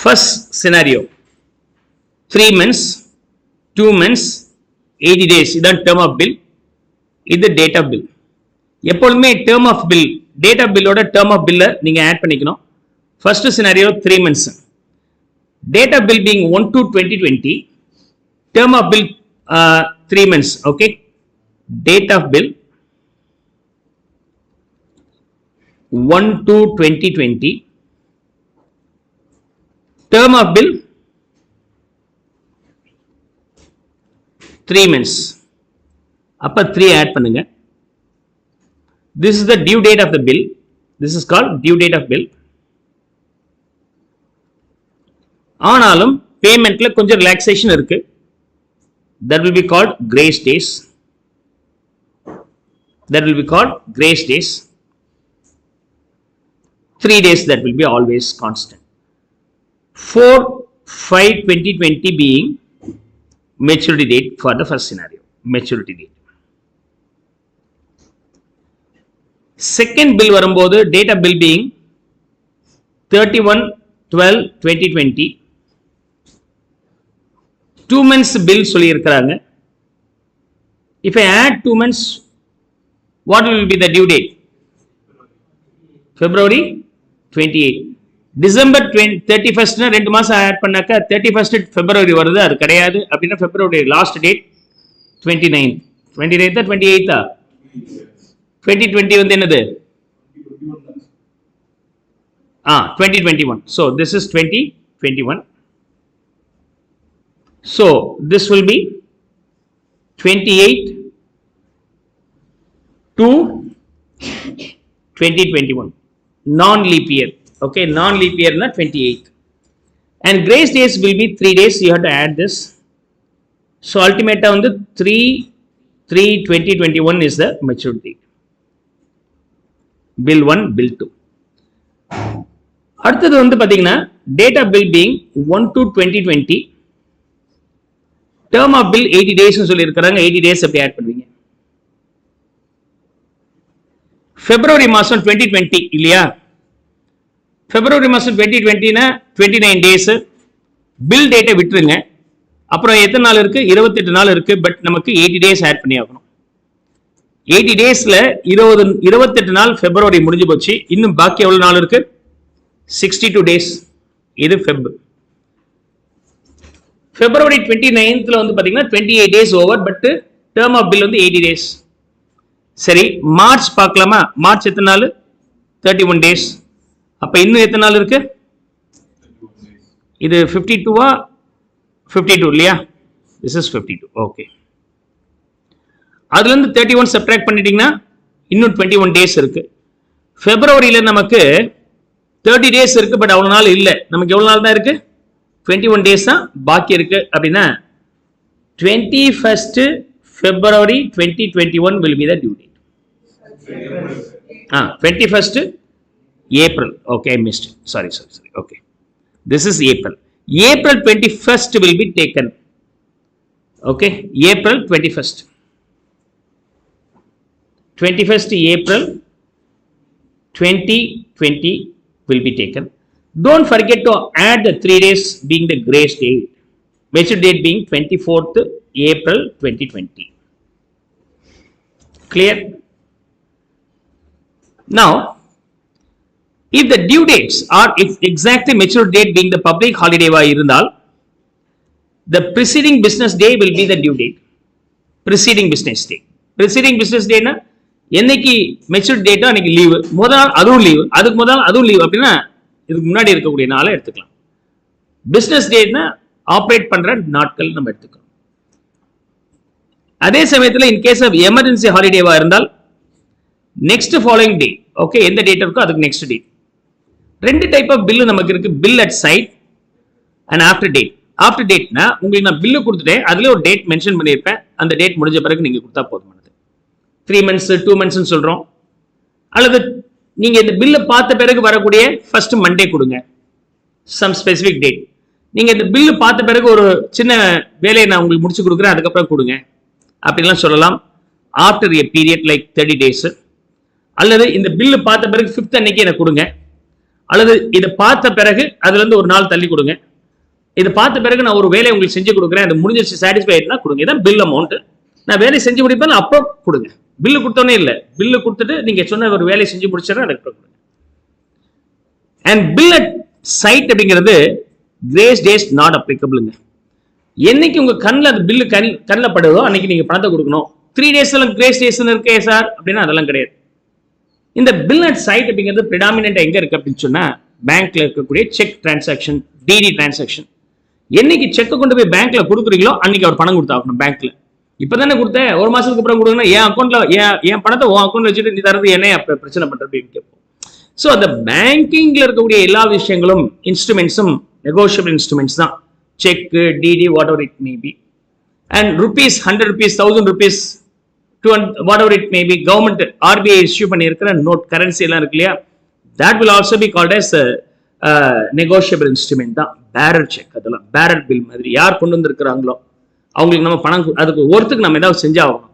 First scenario. 3 months, 2 months, 80 days. இதான் term of bill. இது date of bill. எப்பொழுதுமே term of bill, date of bill ஓட term of bill நீங்க add பண்ணிக்கணும். First scenario 3 months. Date of bill being 1/2/2020. Term of bill 3 months. Okay. Date of bill 1/2/2020. Term of bill 3 months. அப்ப 3 add பண்ணுங்க. This is the due date of the bill. This is called due date of bill. ஆனாலும் பேமெண்ட்ல கொஞ்சம் relaxation இருக்கு. That will be called grace days. 3 days that will be always constant. 4/5/2020 being maturity date for the first scenario, maturity date. Second bill வரும்போது date of bill being 31/12/2020. 2 months bill சொல்லி இருக்கிறாங்க. If I add 2 months, what will be the due date? February 28. December 31st னா 2 மாசம் add பண்ணாக்க 31st February வருது. அது கிடையாது. அப்படின்னா February last date 29th. 29th 28th 2020 வந்து என்னது? 2021. So this is 2021. So this will be 28 to 2021. Non-leap year. Okay, non-leap year na 28th. And grace days will be 3 days. You have to add this. So ultimate on the 3/3/2021 is the maturity. Bill 1, Bill 2. அடுத்தது வந்து பாத்தீங்கன்னா date of bill being 1/2/2020. Term of bill 80 days சொல்லி இருக்கிறாங்க. 80 days எப்படி add பண்ணுவீங்க? February மாசம் 2020 இல்லையா? February மாசம் 2020 னா 29 days. bill date விட்டுருங்க. அப்புறம் எத்தனை நாள் இருக்கு? 28 நாள் இருக்கு. பட் நமக்கு 80 days ஆட் பண்ணி ஆகணும். 80 daysல 28 நாள் February முடிஞ்சு போச்சு. இன்னும் பாக்கி எவ்வளவு நாள் இருக்கு? 62 days. இது February 29th வந்து பாத்தீங்கன்னா 28 days over. But term of bill வந்து 80 days. சரி, மார்ச் பார்க்கலாமா? மார்ச் எத்தனை நாள்? 31 days. அப்ப இன்னும் எத்தனை நாள் இருக்கு? இது 52 இல்லையா? This is 52. ஓகே. அதுல இருந்து 31 சப்ட்ராக்ட் பண்ணிட்டீங்கன்னா இன்னும் 21 days இருக்கு. Februaryல நமக்கு 30 days இருக்கு. பட் அவ்வளவு நாள் இல்ல. நமக்கு எவ்வளவு நாள் தான் இருக்கு? 21 days தான் பாக்கி இருக்கு. அப்படின்னா 21st February 2021 will be the due date. 21st April. Okay, I missed it. Sorry. Okay. This is April. April 21st will be taken. Okay, April 21st. 21st April 2020 will be taken. Don't forget to add the 3 days being the grace date. Maturity date being 24th April 2020. Clear? Now, if the due dates are exactly maturity date being the public holiday irundal, the preceding business day will be the due date. Preceding business day. Preceding business day na என்னைக்கு maturity டேட்டோ அன்னைக்கு leave, முதல் நாள் அதுவும் leave, அதுக்கு முதல் நாள் அதுவும் leave அப்படின்னா இதுக்கு முன்னாடி இருக்கக்கூடிய நாளை எடுத்துக்கலாம். பிசினஸ் டேட்னா ஆப்ரேட் பண்ற நாட்கள் நம்ம எடுத்துக்கலாம். அதே சமயத்தில் இன்கேஸ் ஆஃப் எமர்ஜென்சி ஹாலிடேவா இருந்தால் நெக்ஸ்ட் ஃபாலோயிங் டே, ஓகே, எந்த டேட் இருக்கோ அதுக்கு நெக்ஸ்ட் டேட். ரெண்டு டைப் ஆஃப் பில்லு நமக்கு இருக்கு, bill at sight and after date. After டேட்னா உங்களுக்கு நான் பில்லு கொடுத்துட்டேன், அதுல ஒரு டேட் மென்ஷன் பண்ணியிருப்பேன், அந்த டேட் முடிஞ்ச பிறகு நீங்க கொடுத்தா போதுமானது. 3 months 2 months சொல்றோம். அல்லது நீங்க இந்த பில்லை பார்த்த பிறகு வரக்கூடிய ஃபர்ஸ்ட் மண்டே கொடுங்க, சம் ஸ்பெசிபிக் டேட். நீங்க இந்த பில்லு பார்த்த பிறகு ஒரு சின்ன வேலையை நான் உங்களுக்கு முடிச்சு கொடுக்குறேன், அதுக்கப்புறம் கொடுங்க அப்படின்லாம் சொல்லலாம். After a period like 30 days. அல்லது இந்த பில்லு பார்த்த பிறகு 5th அன்னைக்கு எனக்கு கொடுங்க, அல்லது இதை பார்த்த பிறகு அதுல இருந்து ஒரு நாள் தள்ளி கொடுங்க. இதை பார்த்த பிறகு நான் ஒரு வேலையை உங்களுக்கு செஞ்சு கொடுக்குறேன், அது முடிஞ்சிருச்சு சாட்டிஸ்ஃபை ஆயிட்டுனா கொடுங்க. இதான் பில் அமௌண்ட். நான் வேலையை செஞ்சு முடிப்பேன் அப்புறம் கொடுங்க. பில்லு கொடுத்தோன்னே இல்லை, பில்லு கொடுத்துட்டு நீங்க சொன்ன ஒரு வேலையை செஞ்சு முடிச்சா அதுக்கு கொடுங்க. அண்ட் பில் அட் சைட் அப்படிங்கிறது கிரேஸ் டேஸ் நாட் அப்ளிகபிள்ங்க. என்னைக்கு உங்க கண்ணில் அது பில்லு கண்ணில் படுதோ அன்னைக்கு நீங்க பணத்தை கொடுக்கணும். 3 days எல்லாம் கிரேஸ் டேஸ் இருக்கே சார் அப்படின்னா அதெல்லாம் கிடையாது. இந்த பில் அட் சைட் அப்படிங்கிறது பிரிடாமினென்ட் எங்க இருக்கு அப்படின்னு சொன்னா பேங்க்ல இருக்கக்கூடிய செக் டிரான்சாக்ஷன், டிடி டிரான்சாக்ஷன். என்னைக்கு செக்கை கொண்டு போய் பேங்க்ல கொடுக்குறீங்களோ அன்னைக்கு அவர் பணம் கொடுத்தாகணும் பேங்க்ல. இப்பதானே கொடுத்தேன், ஒரு மாசத்துக்கு அப்புறம் கொடுங்கன்னா என் அக்கௌண்ட்ல என் பணத்தை உன் அக்கௌண்ட்ல வச்சுட்டு நீ தரது என்ன பிரச்சனை பண்றது கேட்போம். ஸோ அந்த பேங்கிங்ல இருக்கக்கூடிய எல்லா விஷயங்களும் இன்ஸ்ட்ருமெண்ட்ஸும் நெகோஷியபிள் இன்ஸ்ட்ருமெண்ட்ஸ் தான். Cheque, DD, whatever it may be. And rupees 100 rupees 1000 rupees 200 whatever it may be, government RBI issue பண்ணியிருக்கிற நோட் கரன்சி எல்லாம் இருக்கு இல்லையா, that will also be called as negotiable instrument தான். Bearer check, அதெல்லாம் பேரர் bill மாதிரி யார் கொண்டு வந்திருக்கிறாங்களோ அவங்களுக்கு நம்ம பணம், அதுக்கு ஒருத்துக்கு நம்ம ஏதாவது செஞ்சாகணும்.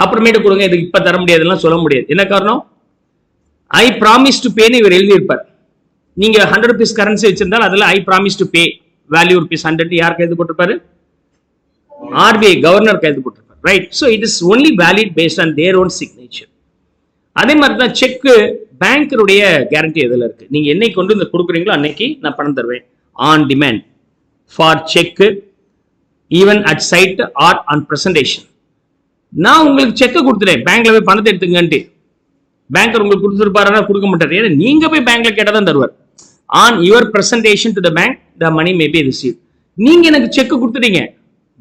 அப்புறமேட்டு கொடுங்க, இதுக்கு இப்ப தர முடியாதுலாம் சொல்ல முடியாது. என்ன காரணம்? ஐ ப்ராமிஸ் டு பேன்னு இவர் எழுதியிருப்பார். நீங்க 100 rupees கரன்சி வச்சிருந்தால் அதுல I promise to pay value ₹100 யார் கைது போட்டிருப்பாரு? ஆர்பிஐ கவர்னர் கைது போட்டிருப்பார், right? So it is only valid based on their own signature. அதே மாதிரி தான் செக், பேங்கருடைய கேரண்டி எதுல இருக்கு, நீங்க என்னைக்கு கொண்டு வந்து கொடுக்குறீங்களோ அன்னைக்கு நான் பணம் தருவேன். On demand for cheque even at sight or on presentation. நான் உங்களுக்கு செக்கை கொடுத்துட்டேன், பேங்க்ல போய் பணத்தை எடுத்துங்கன்ட்டு. பேங்கர் உங்களுக்கு கொடுத்துருப்பாரா? கொடுக்க மாட்டாரு, ஏன்னா நீங்க போய் பேங்க்ல கேட்டாதான் தருவார். On your presentation to the bank the money may be receive. நீங்க எனக்கு செக் கொடுத்துட்டீங்க,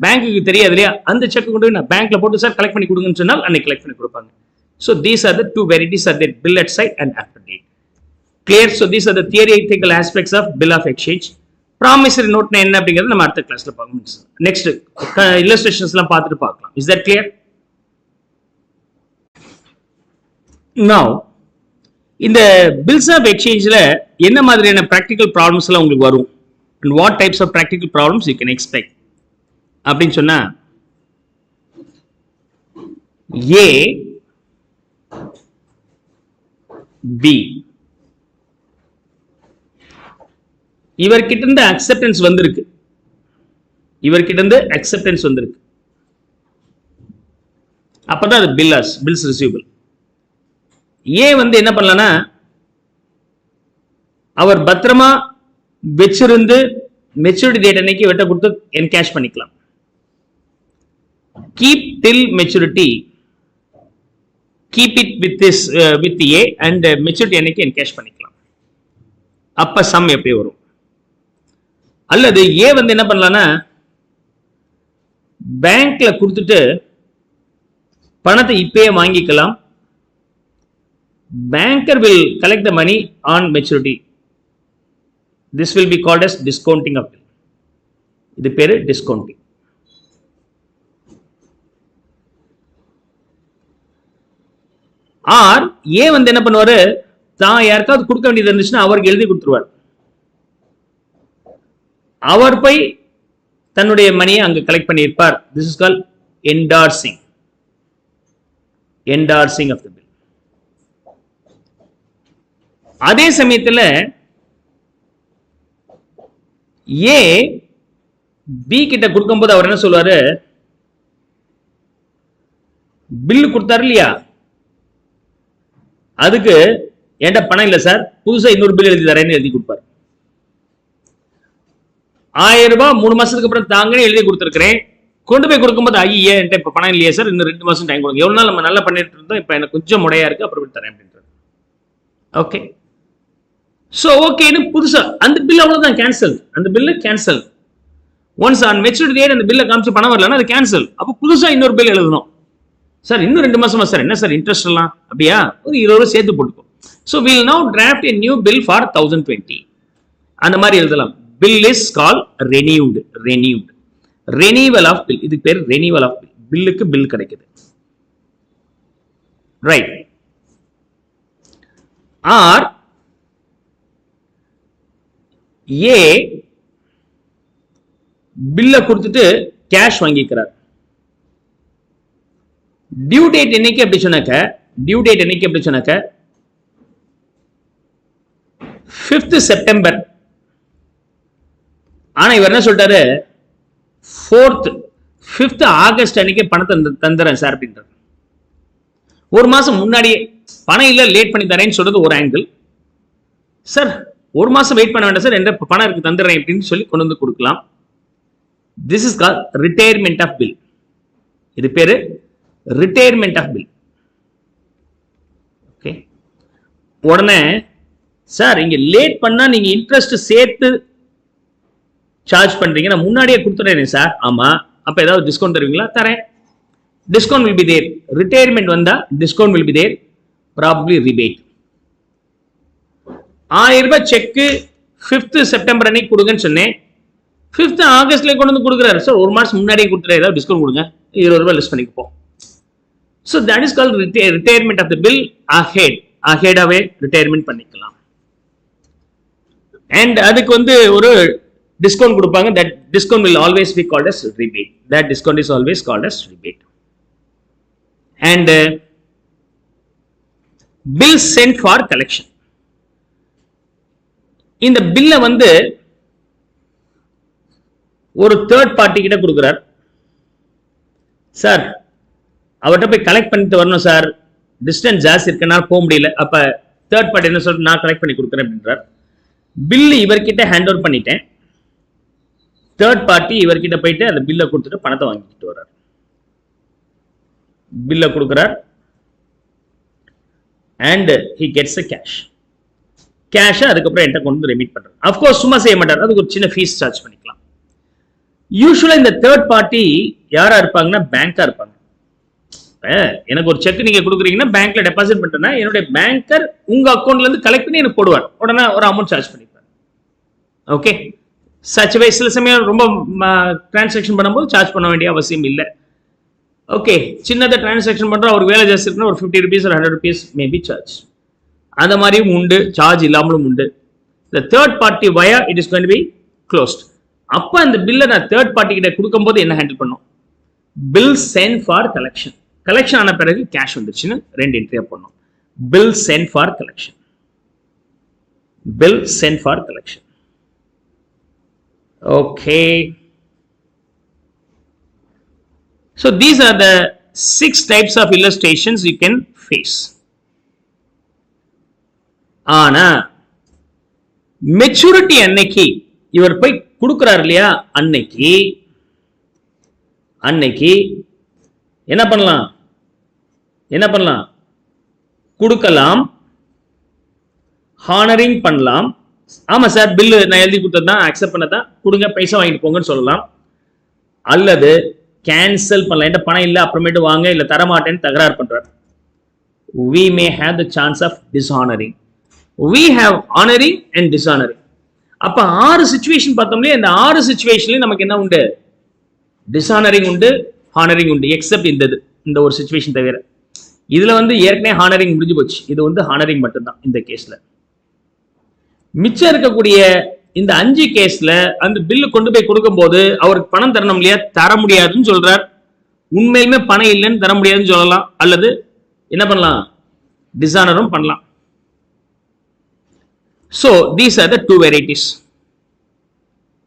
பேங்க்குக்கு தெரியாது இல்லையா, அந்த செக் கொண்டு போய் நான் பேங்க்ல போட்டு சார் கலெக்ட் பண்ணி கொடுங்கன்னு சொன்னால் அன்னைக்கு கலெக்ட் பண்ணி கொடுப்பாங்க. So these are the two varieties are the bill at site and after date. Clear? So these are the theoretical aspects of bill of exchange. Promissory note என்ன அப்படிங்கிறது நம்ம அடுத்த கிளாஸ்ல பார்க்கலாம். நெக்ஸ்ட் இல்லஸ்ட்ரேஷன்ஸ் எல்லாம் பார்த்துட்டு பார்க்கலாம். Is that clear? Now இந்த bills of exchangeல என்ன மாதிரியான practical problems எல்லாம் உங்களுக்கு வரும் and what types of practical problems you can expect அப்படின்னு சொன்னா, A B இவர்கிட்ட இருந்து அக்செப்டன்ஸ் வந்திருக்கு, இவர்கிட்ட இருந்து அக்செப்டன்ஸ் வந்திருக்கு, அப்பதான் அது பில்ஸ் ரிசீவபிள். ஏ வந்து என்ன பண்ணலன்னா அவர் பத்திரமா வச்சிருந்து மெச்சூரிட்டி டேட் அன்னைக்கு வெட்ட கொடுத்து என்கேஷ் பண்ணிக்கலாம். Keep till maturity, keep it with this with A and maturity அன்னைக்கு என்கேஷ் பண்ணிக்கலாம். அப்ப சம் எப்படி வரும்? அல்லது ஏ வந்து என்ன பண்ணலாம்னா பேங்க்ல கொடுத்துட்டு பணத்தை இப்பயே வாங்கிக்கலாம். banker will collect the money on maturity. This will be called as discounting of bill. இது பேரு discounting. ஆர் ஏ வந்து என்ன பண்ணுவாரு, தான் யாருக்காவது கொடுக்க வேண்டியது இருந்துச்சுன்னா அவருக்கு எழுதி கொடுத்துருவார். அவர் போய் தன்னுடைய மணியை அங்க கலெக்ட் பண்ணியிருப்பார். This is call endorsing. Endorsing of the bill. அதே சமயத்துல ஏ பி கிட்ட கொடுக்கும்போது அவர் என்ன சொல்லுவாரு, பில் கொடுத்தாரு இல்லையா, அதுக்கு என்கிட்ட பணம் இல்லை சார், புதுசா இன்னொரு பில் எழுதி தரேன்னு எழுதி கொடுப்பாரு. 1000 ரூபாய் 3 மாசத்துக்கு அப்புறம் தாங்கன்னு எழுதி கொடுத்துருக்கிறேன். கொண்டு போய் கொடுக்கும்போது ஐயே என்கிட்ட இப்ப பணம் இல்லையா சார், இன்னும் 2 மாசம் டைம் கொடுங்க, எவ்வளவு நாள் நம்ம நல்லா பண்ணிட்டு இருந்தோம், இப்ப எனக்கு கொஞ்சம் முடையா இருக்கு, அப்புறம் தரேன் அப்படின்றது. ஓகே, சோ ஓகேன்னு புதுசா அந்த பில் அவ்வளவுதான் கேன்சல். அந்த bill cancel. Once on maturity date அந்த பில்லை காமிச்சு பணம் வரலன்னா அது கேன்சல். அப்போ புதுசா இன்னொரு பில் எழுதணும். சார் இன்னும் 2 மாசமா சார், என்ன சார் இன்ட்ரெஸ்ட் எல்லாம் அப்படியா, ஒரு 20 ரூபாய் சேர்த்து போட்டுக்கோ. So will now draft a new bill for 1020. அந்த மாதிரி எழுதலாம். Bill is call renewed. Renewed, renewal of bill. இதுக்கு பேர் ரெனிவல் ஆஃப் பில். பில்லுக்கு பில் கிடைக்குது. ரைட். ஆர் ஏ பில்ல கொடுத்துட்டு கேஷ் வாங்கிக்கிறார். டியூ டேட் என்னைக்கு அப்படி சொன்னாக்க, டியூ டேட் என்னைக்கு அப்படி சொன்னாக்க 5th செப்டம்பர். ஆனா இவர் என்ன சொல்லிட்டாரு, 5th ஆகஸ்ட் அன்னைக்கு பணத்தை தந்துறேன் சார் அப்படின்றார். ஒரு மாசம் முன்னாடியே பணம் இல்ல லேட் பண்ணி தரேன்னு சொல்றது ஒரு ஆங்கிள். சார் ஒரு மாசம் வெயிட் பண்ண வேண்டாம் சார், என்ற பணம் இருக்கு தந்துடுறேன் அப்படின்னு சொல்லி கொண்டு வந்து கொடுக்கலாம். This is call retirement of bill. இது பேரு ரிட்டையர்மெண்ட் ஆஃப் பில். ஓகே, உடனே சார் இங்க லேட் பண்ணா நீங்க இன்ட்ரெஸ்ட் சேர்த்து சார்ஜ் பண்றீங்க, நான் முன்னாடியே கொடுத்துறேன் சார். ஆமா, அப்ப ஏதாவது டிஸ்கவுண்ட் தருவீங்களா? தரேன். Discount will be there. Retirement வந்தா discount will be there, probably rebate. 1000 ரூபாய் செக்கு 5th செப்டம்பர் அன்னைக்கு கொடுங்கன்னு சொன்னேன். 5th ஆகஸ்ட்ல கொண்டு வந்து கொடுக்குறாரு சார், ஒரு மாசம் முன்னாடியே கொடுத்துரு, ஏதாவது டிஸ்கவுண்ட் கொடுங்க, 20 ரூபாய் லெஸ் பண்ணிப்போம். So that is call retirement of the bill. Ahead, அஹெடாவே ரிட்டையர்மெண்ட் பண்ணிக்கலாம். அண்ட் அதுக்கு வந்து ஒரு டிஸ்கவுண்ட் கொடுப்பாங்க. That discount will always be called as rebate. That discount is always called as rebate. And bill sent for collection. இந்த பில்ல வந்து ஒரு தேர்ட் பார்ட்டி கிட்ட கொடுக்கிறார். சார் அவர்கிட்ட போய் கலெக்ட் பண்ணிட்டு வரணும் சார், டிஸ்டன்ஸ் ஜாஸ்தி இருக்கனால போக முடியல. அப்ப தேர்ட் பார்ட்டி என்ன சொல்ற, நான் கலெக்ட் பண்ணி கொடுக்குறேன் அப்படின்றார். பில்லு இவர்கிட்ட ஹேண்ட் ஓவர் பண்ணிட்டேன். தேர்ட் பார்ட்டி இவர்கிட்ட போயிட்டு அந்த பில்லை கொடுத்துட்டு பணத்தை வாங்கிட்டு வர்றார். பில்லை கொடுக்கிறார் and he gets a cash. Cash அதுக்கப்புறம் என்கிட்ட கொண்டு ரெமிட் பண்றாரு. அஃப்கோர்ஸ் சும்மா செய்ய மாட்டார், அதுக்கு ஒரு சின்ன ஃபீஸ் சார்ஜ் பண்ணிக்கலாம். யூஸ்வலா இந்த தேர்ட் பார்ட்டி யாரா இருப்பாங்கன்னா பேங்கா இருப்பாங்க. எனக்கு ஒரு செக் நீங்க கொடுக்குறீங்கன்னா பேங்க்ல டெபாசிட் பண்ணிட்டேன்னா என்னுடைய பேங்கர் உங்க அக்கௌண்ட்ல இருந்து கலெக்ட் பண்ணி எனக்கு போடுவார், உடனே ஒரு அமௌண்ட் சார்ஜ் பண்ணிப்பார். ஓகே, சச் வே சில சமயம் ரொம்ப டிரான்சாக்ஷன் பண்ணும்போது சார்ஜ் பண்ண வேண்டிய அவசியம் இல்லை. ஓகே, சின்னதாக டிரான்சாக்ஷன் பண்றோம், அவருக்கு வேலை ஜாஸ்தி இருக்குன்னா ஒரு 50 rupees or 100 rupees maybe charge. அந்த மாதிரியும் உண்டு, சார்ஜ் இல்லாமலும் உண்டு. இந்த third party via it is going to be closed. அப்ப அந்த பில்லை நான் தேர்ட் பார்ட்டி கிட்ட கொடுக்கும்போது என்ன ஹேண்டில் பண்ணும், bill sent for collection. Collection ஆன பிறகு கேஷ் வந்துருச்சுன்னு 2 என்ட்ரியா பண்ணும். Bill sent for collection, bill sent for collection. Okay, so these are the 6 types of illustrations you can face. ஆனா மெச்சூரிட்டி அன்னைக்கு இவர் போய் கொடுக்கிறார் இல்லையா, அன்னைக்கு என்ன பண்ணலாம், கொடுக்கலாம், ஹானரிங் பண்ணலாம். ஆமா சார் பில்லு நான் எழுதி கொடுத்ததான் அக்செப்ட் பண்ணதான், கொடுங்க பைசா வாங்கிட்டு போங்கன்னு சொல்லலாம். அல்லது கேன்சல் பண்ணலாம், என்கிட்ட பணம் இல்லை அப்புறமேட்டு வாங்க, இல்லை தரமாட்டேன்னு தகராறு பண்றார். we may have the chance of dishonoring. We have honoring and dishonoring. அப்ப 6 சிச்சுவேஷன் பார்த்தோம்ல, இந்த 6 சிச்சுவேஷன்ல நமக்கு என்ன உண்டு, டிஸ்ஹானரிங் உண்டு, ஹானரிங் உண்டு, எக்ஸெப்ட் இந்த ஒரு சிச்சுவேஷன் தவிர. இதுல வந்து ஏற்கனவே ஹானரிங் முடிஞ்சு போச்சு. இது வந்து ஹானரிங் மட்டும்தான் இந்த கேஸ்ல. மிச்சம் இருக்கக்கூடிய இந்த 5 கேஸ்ல அந்த பில்லு கொண்டு போய் கொடுக்கும் போது அவருக்கு பணம் தரணும் இல்லையா, தர முடியாதுன்னு சொல்றார். உண்மையிலுமே பணம் இல்லைன்னு தர முடியாதுன்னு சொல்லலாம், அல்லது என்ன பண்ணலாம், டிசானரும் பண்ணலாம். So these are the two varieties.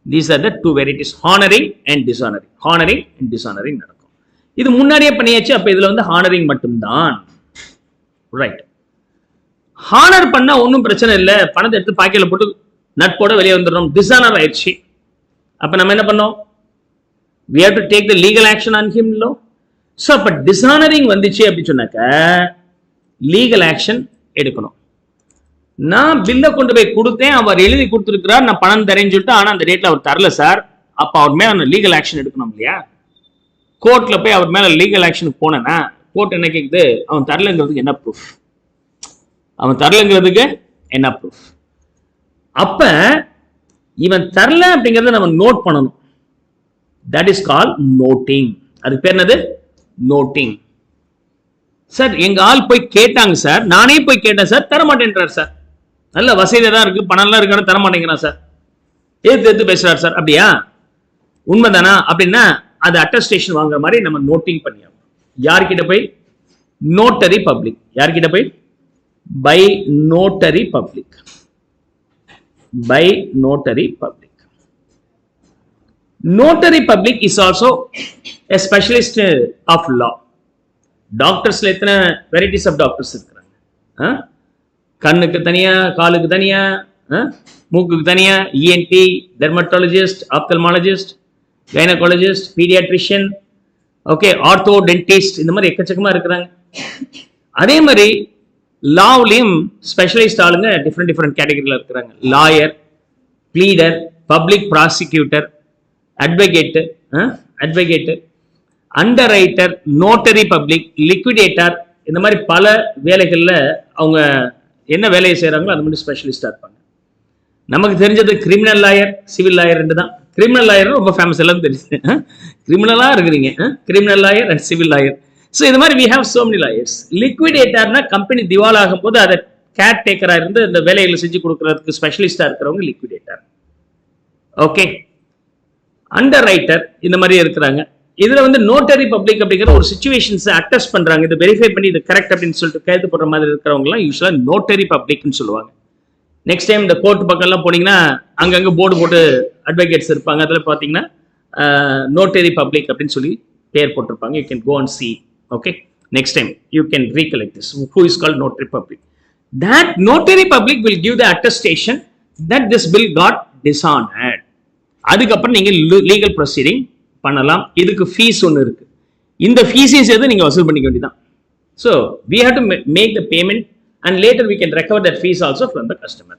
These are the two varieties, honoring and dishonoring. Honoring and dishonoring நடக்கும். இது முன்னாடியே பண்ணியாச்சு. அப்ப இதுல வந்து honoring மட்டும்தான். ரைட். ஹானர் பண்ணா ஒன்றும் பிரச்சனை இல்லை, பணத்தை எடுத்து பாக்கெட்ல போட்டு நட்போட வெளியே வந்துடுறோம். டிசானர் ஆயிடுச்சு. அப்ப நம்ம என்ன பண்ணோம், we have to take the legal action on him. So அப்ப டிசானரிங் வந்துச்சு அப்படி சொன்னாக்க லீகல் ஆக்ஷன் எடுக்கணும். நான் பில்ல கொண்டு போய் கொடுத்தேன், அவர் எழுதி கொடுத்துருக்கிறார், நான் பணம் தரேன்னு சொல்லிட்டு, ஆனா அந்த டேட்ல அவர் தரல சார், அப்ப அவர் மேல லீகல் ஆக்ஷன் எடுக்கணும் இல்லையா. கோர்ட்ல போய் அவர் மேல லீகல் ஆக்ஷனுக்கு போனேன்னா கோர்ட் என்ன கேக்குது, அவன் தரலங்கிறதுக்கு என்ன ப்ரூஃப், அவன் தரலங்கிறதுக்கு என்ன ப்ரூஃப். அப்ப இவன் தரல அப்படிங்கறத நம்ம நோட் பண்ணணும். That is call noting. அதுக்கு பேர் என்னது, நோட்டிங். சார் எங்க ஆள் போய் கேட்டாங்க சார், நானே போய் கேட்டேன் சார், தர மாட்டேன்றார் சார், நல்ல வசதியா தான் இருக்கு, பணம்லாம் இருக்கான்னு தர மாட்டேங்கிறான் சார், எடுத்து பேசுறாரு சார், அப்படியா உண்மைதானா அப்படின்னா அது அட்டஸ்டேஷன் வாங்குற மாதிரி நம்ம நோட்டிங் பண்ணியாகும். யார்கிட்ட போய், நோட்டரி பப்ளிக். யார்கிட்ட போய், by notary public. By notary public. Notary public is also a specialist of law. டாக்டர்ஸ்ல எத்தனை வெரைட்டிஸ் ஆஃப் டாக்டர்ஸ் இருக்கிறாங்க. கண்ணுக்கு தனியா, காலுக்கு தனியா, மூக்குக்கு தனியா, ENT, dermatologist, ophthalmologist, gynaecologist, paediatrician, okay, ortho dentist, இந்த மாதிரி எக்கச்சக்கமா இருக்கிறாங்க. அதே மாதிரி லாவ்லயும் ஸ்பெஷலைஸ்ட் ஆளுங்க டிஃப்ரெண்ட் கேட்டகரியில இருக்கிறாங்க. Lawyer, pleader, public prosecutor, advocate, under writer, notary public, liquidator, இந்த மாதிரி பல வேலைகள்ல அவங்க என்ன வேலையை செய்யறாங்களோ அது மட்டும் ஸ்பெஷலிஸ்டா இருப்பாங்க. நமக்கு தெரிஞ்சது கிரிமினல் லாயர், சிவில் லாயர் ரெண்டு தான். கிரிமினல் லாயர் ரொம்ப ஃபேமஸ், எல்லாம் தெரியுது. கிரிமினலா இருக்கிறீங்க, criminal lawyer and civil lawyer. So இது மாதிரி we have so many lawyers. லிக்விடேட்டர்னா கம்பெனி திவால் ஆகும் போது அதை கேர் டேக்கரா இருந்து இந்த வேலைகளை செஞ்சு கொடுக்கறதுக்கு ஸ்பெஷலிஸ்டா இருக்கிறவங்க லிக்விடேட்டர். ஓகே, அண்டர் ரைட்டர் இந்த மாதிரி இருக்கிறாங்க. இதுல வந்து நோட்டரி பப்ளிக் அப்படிங்கிற ஒரு சிச்சுவேஷன்ஸ் அட்டஸ்ட் பண்றாங்க, இதை வெரிஃபை பண்ணி இது கரெக்ட் அப்படின்னு சொல்லிட்டு கைது போடுற மாதிரி இருக்கிறவங்க எல்லாம் யூஸ்வலா நோட்டரி பப்ளிக்னு சொல்லுவாங்க. நெக்ஸ்ட் டைம் இந்த கோர்ட் பக்கம் எல்லாம் போனீங்கன்னா அங்கங்க போர்டு போட்டு அட்வொகேட்ஸ் இருப்பாங்க, அதுல பாத்தீங்கன்னா நோட்டரி பப்ளிக் அப்படின்னு சொல்லி பேர் போட்டிருப்பாங்க. You can go and see. Okay, next time you can recollect this, who is called notary public. That notary public will give the attestation that this bill got dishonored. அதுக்கப்புறம் நீங்க legal proceeding பண்ணலாம். இதுக்கு fees ஒன்று இருக்கு, இந்த ஃபீஸையும் சேர்த்து நீங்க வசூல் பண்ணிக்க வேண்டியதான். So we have to make the payment and later we can recover that fees also from the customer.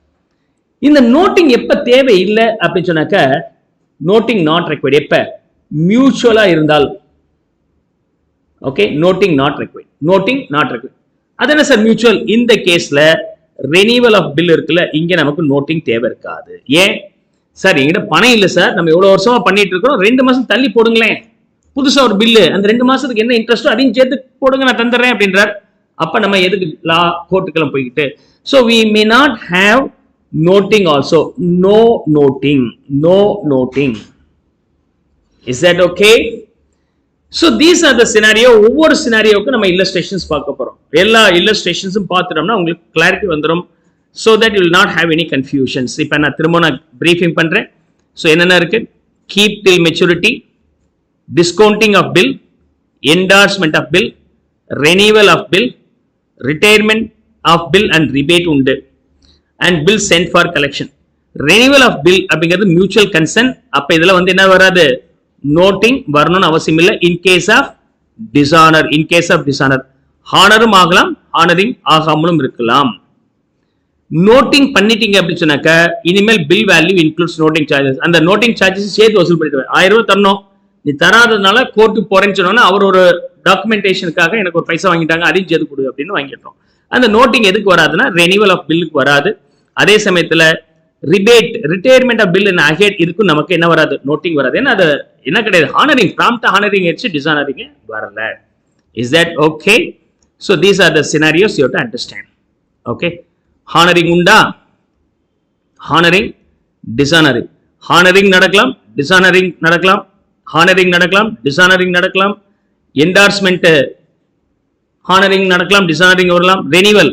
இந்த நோட்டிங் எப்ப தேவை இல்லை அப்படின்னு சொன்னாக்க, நோட்டிங் நாட் ரெக்வயர்ட் எப்ப மியூச்சுவலா இருந்தால். Okay, noting not required. Noting not required அது என்ன சார் மியூச்சுவல்? இந்த கேஸ்ல ரெனிவல் ஆஃப் பில் இருக்குல்ல, இங்க நமக்கு நோட்டிங் தேவை இருக்காது. ஏன் சார், எங்கிட்ட பணம் இல்லை சார், நம்ம எவ்வளவு வருஷமா பண்ணிட்டு இருக்கோம், 2 மாசம் தள்ளி போடுங்களேன், புதுசா ஒரு பில்லு, அந்த 2 மாசத்துக்கு என்ன இன்ட்ரெஸ்டோ அதையும் சேர்த்து போடுங்க, நான் தந்துடுறேன் அப்படின்றார். அப்ப நம்ம எதுக்கு லா கோர்ட்டுக்கெல்லாம் போய்கிட்டு? So we may not have noting also. No noting. Is that okay? So these are the scenario. ஒவ்வொரு சினாரியோவுக்கு நம்ம இல்லஸ்ட்ரேஷன்ஸ் பார்க்க போறோம். எல்லா இல்லஸ்ட்ரேஷன்ஸும் பார்த்துட்டோம்னா உங்களுக்கு கிளாரிட்டி வந்துடும். So that you will not have any confusions. இப்போ நான் திரும்ப பிரீஃபிங் பண்றேன். ஸோ என்னென்ன இருக்கு? Keep till maturity, discounting of bill, endorsement of bill, renewal of bill, retirement of bill and rebate உண்டு, and bill sent for collection. Renewal of bill அப்படிங்கிறது mutual consent. அப்ப இதுல வந்து என்ன வராது, நோட்டிங் வரணும்னு அவசியம் இல்லை. இன் கேஸ் ஆஃப் டிசானர், ஹானரும் ஆகலாம், ஹானரிங் ஆகாமலும் இருக்கலாம். நோட்டிங் பண்ணிட்டீங்க அப்படின்னு சொன்னாக்க இனிமேல் bill value includes noting charges. அந்த நோட்டிங் சார்ஜஸ் சேர்த்து வசூல் பண்ணிட்டு 1000 ரூபாய் தரணும், நீ தராததுனால கோர்ட்டுக்கு போறேன்னு சொன்னா அவர் ஒரு டாக்குமெண்டேஷனுக்காக எனக்கு ஒரு பைசா வாங்கிட்டாங்க, அதையும் சேர்த்து கொடு அப்படின்னு வாங்கிட்டோம். அந்த நோட்டிங் எதுக்கு வராதுன்னா ரெனிவல் ஆஃப் பில்லுக்கு வராது. அதே சமயத்துல ரிபேட், ரிட்டையர்மெண்ட் ஆஃப் பில் அகேட், இதுக்கும் நமக்கு என்ன வராது, நோட்டிங் வராது. ஏன்னா அது என்ன கிடையாது, ஹானரிங், ப்ராம்ப்ட் ஹானரிங் ஆயிடுச்சு, டிசானரிங் வரல. Is that okay? So these are the scenarios you have to understand. Okay, honoring unda, honoring, dishonoring. Honoring நடக்கலாம், dishonoring நடக்கலாம், honoring நடக்கலாம், dishonoring நடக்கலாம், endorsement honoring நடக்கலாம், dishonoring வரலாம், renewal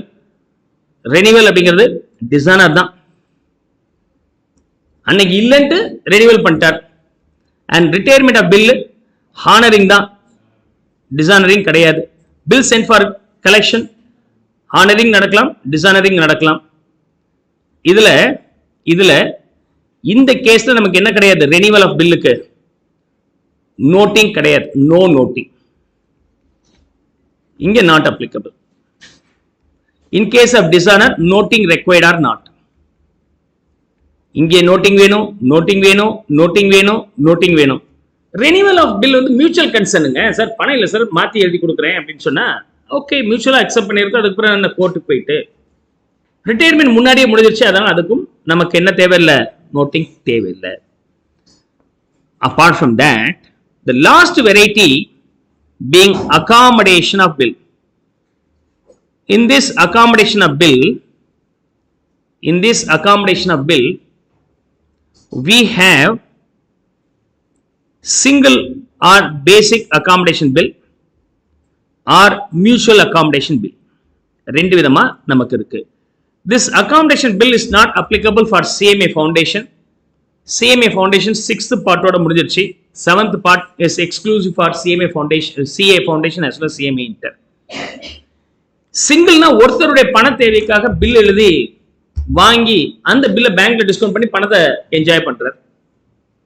அப்படிங்கிறது dishonor தான். அன்னைக்கு இல்லன்ட்டு renewal பண்ணிட்டார். And retirement of bill honoring தான், dishonoring கிடையாது. Bill sent for collection honoring நடக்கலாம், dishonoring நடக்கலாம். இதுல இந்த கேஸ்ல நமக்கு என்ன கிடையாது? renewal of billக்கு noting கிடையாது, no noting. இங்க not applicable. In case of dishonor, noting required or not. இங்கே noting வேணும், noting வேணும், noting வேணும், noting வேணும். renewal of bill வந்து mutual concernங்க. சார் பணம் இல்லை சார், மாத்தி எழுதி கொடுக்குறேன் அப்படின்னு சொன்னா ஓகே, மியூச்சுவலா அக்செப்ட் பண்ணிருக்கோம். அதுக்கப்புறம் என்ன கோர்ட்டுக்கு போயிட்டு ரிட்டையர்மெண்ட் முன்னாடியே முடிஞ்சிருச்சு. அதனால அதுக்கும் நமக்கு என்ன தேவையில்லை? நோட்டிங் தேவையில்லை. Apart from that, the last variety being accommodation of bill. In this accommodation of bill, we have single or basic accommodation bill or mutual accommodation bill. ரெண்டு விதமா நமக்கு இருக்கு. This accommodation bill is not applicable for CMA Foundation. CMA Foundation 6th part ஓட முடிஞ்சிருச்சு. 7th part is exclusive for CMA Foundation, CA Foundation as well as CMA Inter. சிங்கிள்னா ஒருத்தருடைய பண தேவைக்காக bill எழுதி வாங்கி அந்த பில்லை பேங்க்ல டிஸ்கவுண்ட் பண்ணி பணத்தை என்ஜாய் பண்றாரு.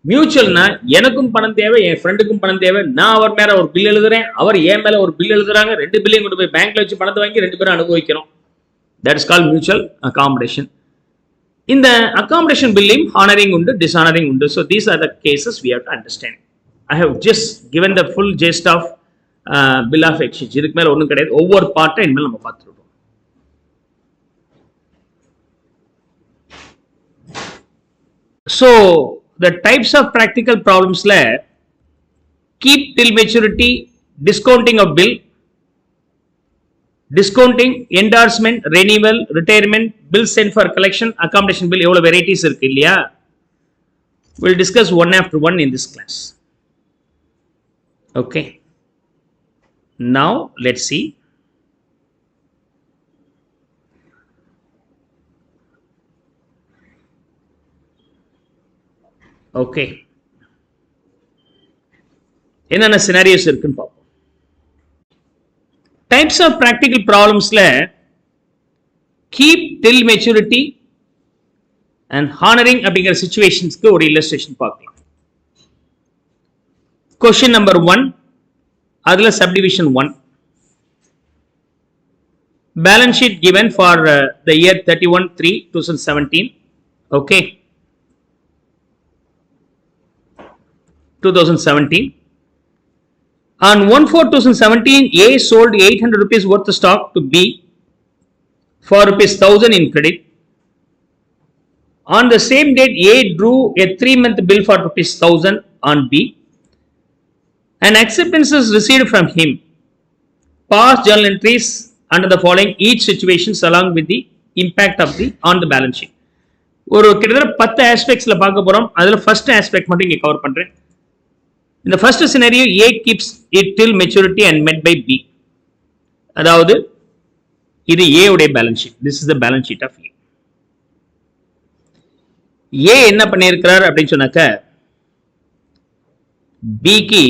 மியூச்சுவல்னா எனக்கும் பணம் தேவை, என் ஃப்ரெண்டுக்கும் பணம் தேவை, நான் அவர் மேல ஒரு பில் எழுதுறேன், அவர் என் மேல ஒரு பில் எழுதுறாங்க, ரெண்டு பில்லையும் கொண்டு போய் பேங்க்ல வச்சு பணத்தை வாங்கி ரெண்டு பேரும் அனுபவிக்கிறோம். That is called mutual accommodation. இந்த accommodation billing honoring உண்டு, dishonoring உண்டு. So these are the cases we have to understand. I have just given the full gist of bill of exchange. இதுக்கு மேல ஒண்ணும் கிடையாது. ஒவ்வொரு பார்ட்டை இனிமேல் நம்ம பார்த்துருவோம். So the types of practical problems la keep till maturity, discounting of bill, discounting, endorsement, renewal, retirement, bill sent for collection, accommodation bill, எவ்வளவு varieties இருக்கு இல்லையா? We'll discuss one after one in this class. Okay. Now let's see. Okay. என்னென்ன scenarios இருக்குன்னு பார்ப்போம். Types of practical problems la keep till maturity and honoring அப்படிங்கிற situationsக்கு ஒரு illustration பார்க்கலாம். Question number 1, அதுல subdivision 1. Balance sheet given for the year 31/3/2017. Okay. 2017. On 1/4/2017, A sold 800 rupees worth of stock to B for rupees 1000 in credit. On the same date, A drew a 3-month bill for rupees 1000 on B. An acceptance is received from him. Past journal entries under the following each situations along with the impact of the on the balance sheet. ஒரு கிட்டத்தட்ட 10 aspectsல பார்க்க போறோம். அதுல first aspect மட்டும் இங்க cover பண்றேன். In the first scenario, A keeps it till maturity and met by B. அதாவது இது A உடைய balance sheet. This is the balance sheet of A. A என்ன பண்ணியிருக்கிறார் அப்படின்னு சொன்னாக்க B க்கு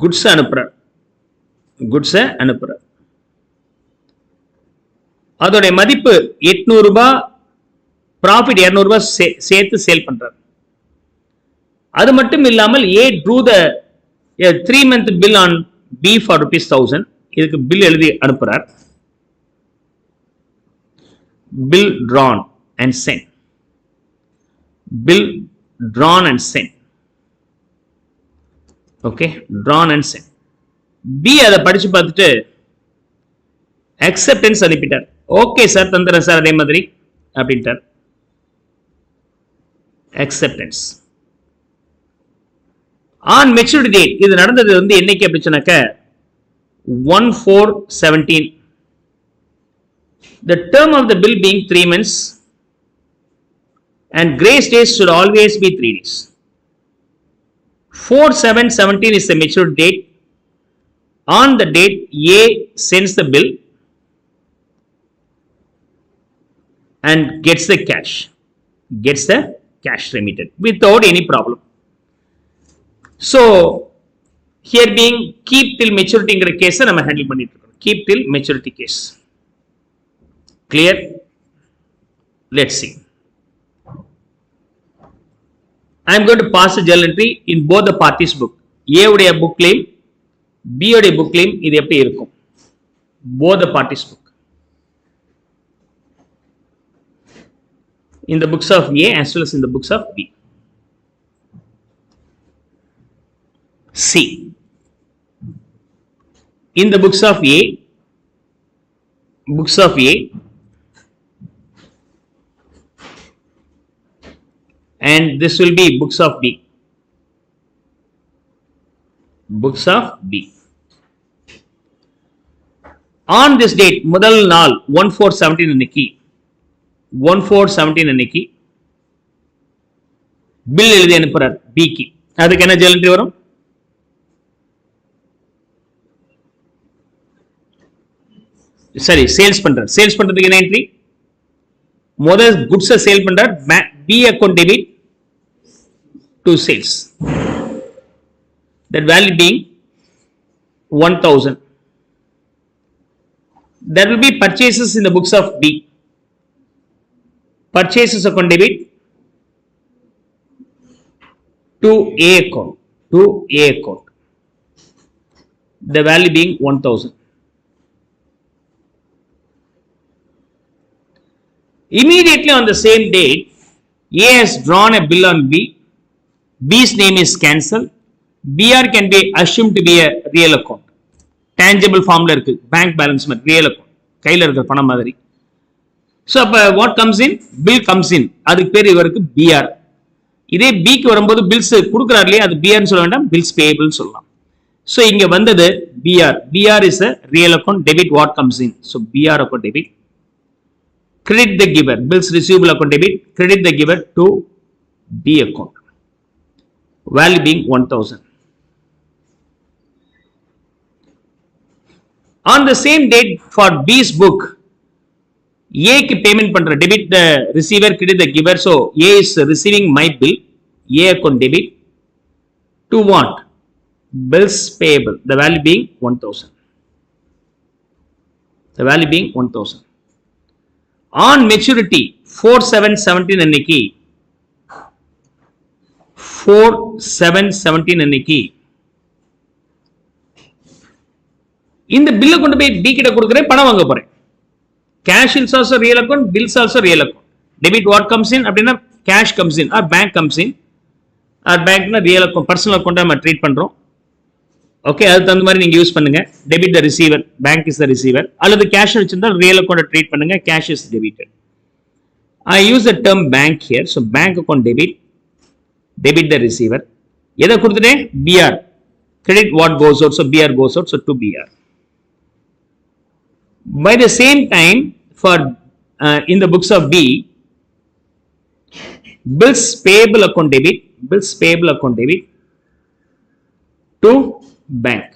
goods அனுப்புறார். அதோட மதிப்பு 800 ரூபாய், ப்ராஃபிட் 200 ரூபாய் சேர்த்து சேல் பண்றார். அது மட்டும் இல்லாமல் A drew the 3-month bill on B for rupees 1000. இதுக்கு பில் எழுதி அனுப்புறார். Bill drawn and sent. Bill drawn and sent. Okay, drawn and sent. B அதை படிச்சு பார்த்துட்டு acceptance அனுப்பிட்டார். ஓகே சார், தந்துறேன் சார் அதே மாதிரி அப்படின்ட்டார். acceptance. On maturity date, இது நடந்தது வந்து என்னைக்கு அப்படி சொன்னாக்க 1417. The term of the bill being 3 months and grace days should always be 3 days. 4/7/17 is the mature date. On the date A sends the bill and gets the cash remitted without any problem. So here being keep till maturity ங்கிற கேஸை நம்ம handle பண்ணிட்டு இருக்கோம். Keep till maturity case. Clear? Let's see. I am going to pass a journal entry in both the parties book. A உடைய புக்லையும் B உடைய புக்லையும் இது எப்படி இருக்கும்? Both the parties book. In the books of A as well as in the books of B. C. In the books of A, and this will be books of B. On this date, முதல் நாள் 1417 அன்னைக்கு bill எழுதி அனுப்புறார் பிக்கு. அதுக்கு என்ன journal entry வரும்? சரி, sales பண்றதுக்கு என்ன என்ட்ரி? முதல் குட்ஸ் சேல் பண்றார், B account debit to sales, that value being 1000. There will be purchases in the books of B. Purchases account debit to A account, the value being 1000. Immediately on the same date, A has drawn a bill on B. B's name is cancelled. BR can be assumed to be a real account. Tangible formula இருக்கு, bank balance மாதிரி, real account, கையில இருக்கிற பணம் மாதிரி. So அப்ப what comes in? Bill comes in. அதுக்கு பேர் இவருக்கு BR. இதே Bக்கு வரும்போது bills கொடுக்குறாரு இல்லையா, அது BR சொல்ல வேண்டாம், bills payable சொல்லலாம். So இங்க வந்தது BR. BR is a real account. Debit what comes in. So BR account debit. Credit the giver. Bills receivable account debit. Credit the giver to B account. Value being 1000. On the same date for B's book, A க்கு payment பண்ற, debit the receiver, credit the giver. So A is receiving my bill, A account debit to what? Bills payable. The value being 1000. On maturity 4/7/17 அன்னைக்கு, 4/7/17 அன்னைக்கு இந்த பில்ல கொண்டு போய் D கிட்ட கொடுக்கிறேன், பணம் வாங்க போறேன். Cash is also real account, bills also real account. Debit what comes in அப்படின்னா cash comes in or bank comes in. or bankனா real account, personal account நம்ம ட்ரீட் பண்றோம். ஓகே, அதுக்கு தகுந்த மாதிரி நீங்க யூஸ் பண்ணுங்க. Debit the receiver, bank is the receiver. அல்லது cash வச்சிருந்தா real account ட்ரீட் பண்ணுங்க, cash is debited. I use the term bank here. So bank account debit the receiver. எதை கொடுத்துட்டேன்? BR. Credit what goes out. So BR goes out. So to BR. By the same time, for in the books of B, bills payable account debit to bank.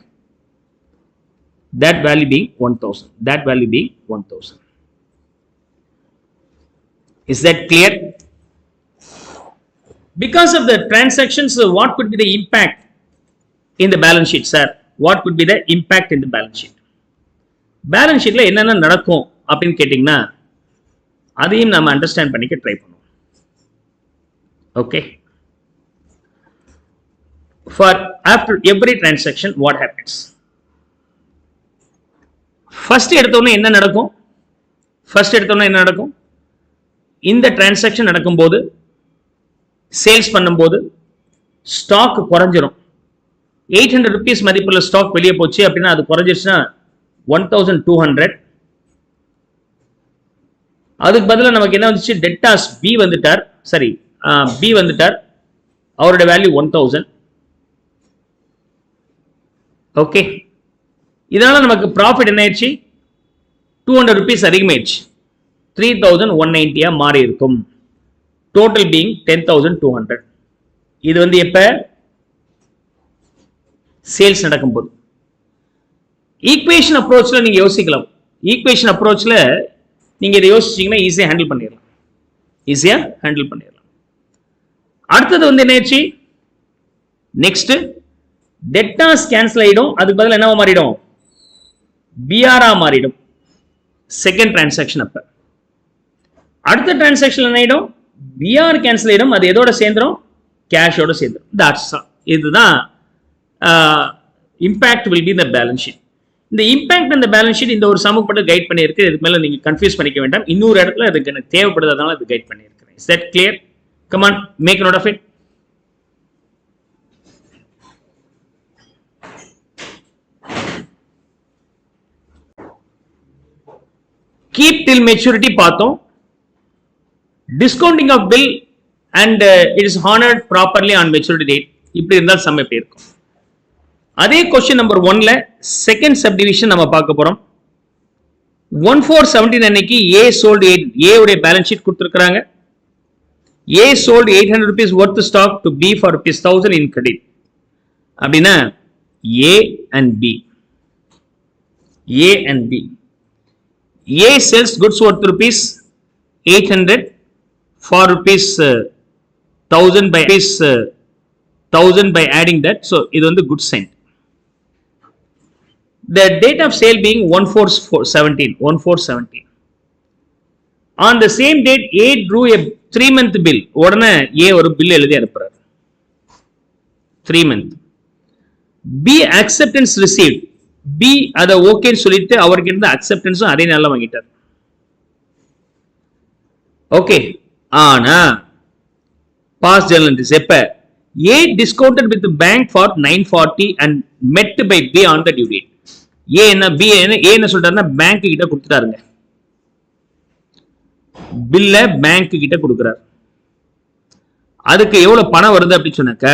That value being 1000. Is that clear? Because of the transactions, what could be the impact in the balance sheet, sir? What could be the impact in the balance sheet? Balance sheetல என்னென்ன நடக்கும் அப்படின்னு கேட்டிங்கன்னா, அதையும் நம்ம understand பண்ணிக்க try பண்ணுவோம். Okay. For after every transaction, what happens? First எடுத்தோன்னே என்ன நடக்கும்? இந்த டிரான்சாக்ஷன் நடக்கும்போது, சேல்ஸ் பண்ணும்போது ஸ்டாக் குறைஞ்சிரும். 800 rupees மதிப்புள்ள ஸ்டாக் வெளியே போச்சு அப்படின்னா அது குறைஞ்சிருச்சுன்னா 1200. அதுக்கு பதிலாக நமக்கு என்ன வந்துச்சு? டெட்டாஸ் பி வந்துட்டார், அவரோட வேல்யூ 1000. ஓகே, இதனால நமக்கு ப்ராஃபிட் என்ன ஆயிடுச்சு, 200 rupees அதிகமாயிடுச்சு, 3190 மாறி இருக்கும். Total being 10,200. இது வந்து எப்ப சேல்ஸ் நடக்கும் போது. ஈக்குவேஷன் அப்ரோச்ல நீங்க யோசிக்கலாம். ஈக்குவேஷன் அப்ரோச்ல நீங்க இதை யோசிச்சீங்கன்னா ஈஸியா ஹேண்டில் பண்ணிடலாம். அடுத்தது வந்து என்னாச்சு, நெக்ஸ்ட் டெட்டாஸ் கேன்சல் ஆயிடும், அதுக்கு பதிலா என்னவா மாறிடும், பிஆர்ஆ மாறிடும். செகண்ட் டிரான்சாக்ஷன் அப்ப அடுத்த டிரான்சாக்ஷன் என்ன ஆயிடும், பிஆர் கேன்சல் ஆயிடும், அது எதோட சேர்ந்துடும், கேஷோட சேர்ந்துடும். தட்ஸ் இதுதான் impact will be the balance sheet. இந்த இம்பாக்ட் அந்த பேலன்ஸ் ஷீட் இந்த ஒரு சமூகப்பட்டு கைட் பண்ணியிருக்கு. இதுக்கு மேல நீங்க கன்ஃபியூஸ் பண்ணிக்க வேண்டாம். இன்னொரு இடத்துல அதுக்கு எனக்கு தேவைப்படுறதுனால அது கைட் பண்ணியிருக்கிறேன். Is that clear? Come on, make note of it. Keep till maturity பார்த்தோம். Discounting of bill and it is honoured properly on maturity date. இப்படி இருந்தால் சம் எப்படி இருக்கும். அதே கொஸ்டின் நம்பர் 1ல செகண்ட் சப்டிவிஷன் நம்ம பார்க்க போறோம். 1417 அன்னைக்கு ஏ சோல்ட் 8, ஏ உடைய பேலன்ஸ் ஷீட் கொடுத்திருக்காங்க. ஏ sold 800 rupees worth stock to B for ₹1000 in credit. அப்படின்னா A and B. A and B. A sells goods worth ₹800 for ₹1000 by adding that. So இது வந்து good sign. The date of sale being 1417. On the same date, A drew a 3-month bill. உடனே A ஒரு bill எழுதி அனுப்புறார். 3 month. B acceptance received. B அத ஓகேன்னு சொல்லிட்டு அவருக்கு இருந்த அக்செப்டன்ஸும் அதே நாள்ல வாங்கிட்டார். ஓகே, ஆனா பாஸ் ஜர்னல் என்ட்ரிஸ் எப்ப A discounted with the bank for 940 and met by B on the due date. A என்ன B என்ன சொல்றாருன்னா பேங்க் கிட்ட கொடுத்துட்டாருங்க, பில்ல பேங்க் கிட்ட கொடுக்கிறார். அதுக்கு எவ்வளவு பணம் வருது அப்படின்னு சொன்னாக்க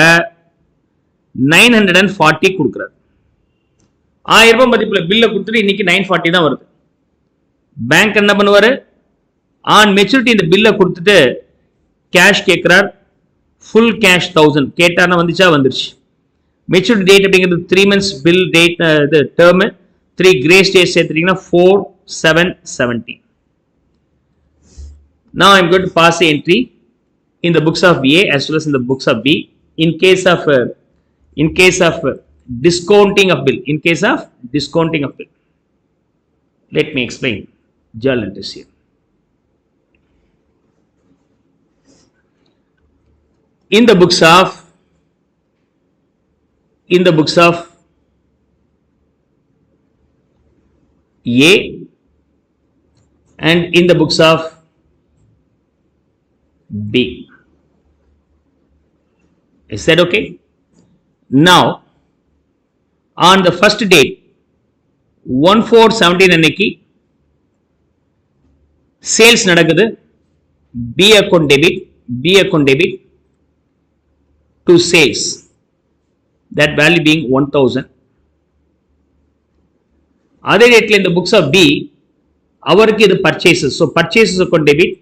940 கொடுக்கிறார். 1000 ரூபாய் மதிப்புல பில்ல கொடுத்துட்டு இன்னைக்கு 940 தான் வருது. பேங்க் என்ன பண்ணுவாரு, ஆன் மெச்சூரிட்டி இந்த பில்ல கொடுத்துட்டு கேஷ் கேட்கிறார். ஃபுல் கேஷ் 1000 கேட்டானா வந்துச்சா, வந்துருச்சு. மெச்சூரிட்டி டேட் அப்படிங்கிறது 3 months பில் டேட் இது டேர்ம், 3 கிரேஸ் டேஸ் சேர்த்துட்டீங்கன்னா 4/7/17. Now I am going to pass the entry in the books of A as well as in the books of B in case of discounting of bill. In case of discounting of bill, let me explain journal entries here. In the books of A and in the books of B. Is that okay? Now on the first date 1417 அன்னைக்கு sales நடக்குது. B account debit to sales, that value being 1000. அதே டேட்ல இந்த books of B அவருக்கு இது purchases, so purchases account debit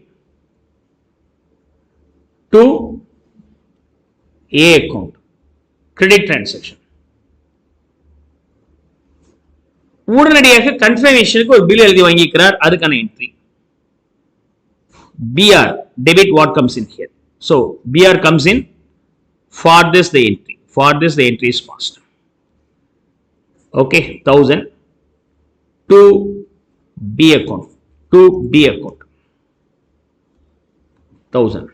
to A account, credit transaction. உடனடியாக கன்ஃபர்மேஷனுக்கு ஒரு bill எழுதி வாங்கிக்கிறார், அதுக்கான entry. BR debit what comes in here, so BR comes in. For this the entry is passed. Okay, 1000 to B account, 1000.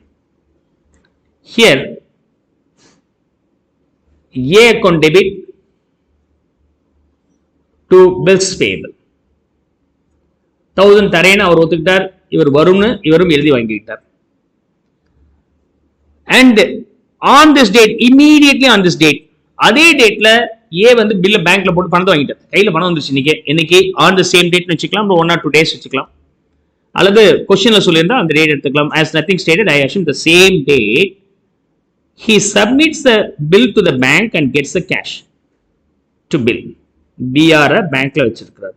Here A account debit to bills payable. 1000 தரேன்னு அவர் ஒத்துக்கிட்டார், இவர் வரும்னு இவரும் எழுதி வாங்கிட்டார். And on this date, immediately on this date, அதே டேட்ல ஏ வந்து பில்ல பேங்க்ல போட்டு பணத்தை வாங்கிட்டார். கையில பணம் வந்துருச்சு இன்னைக்கு on the same date வச்சுக்கலாம், 1 or 2 days வச்சுக்கலாம், அல்லது கொஸ்டின்ல சொல்லியிருந்தா அந்த டேட் எடுத்துக்கலாம். As nothing stated, I assume the same date he submits the bill to the bank and gets the cash to bill. BR பேங்க்ல வச்சிருக்கிறார்.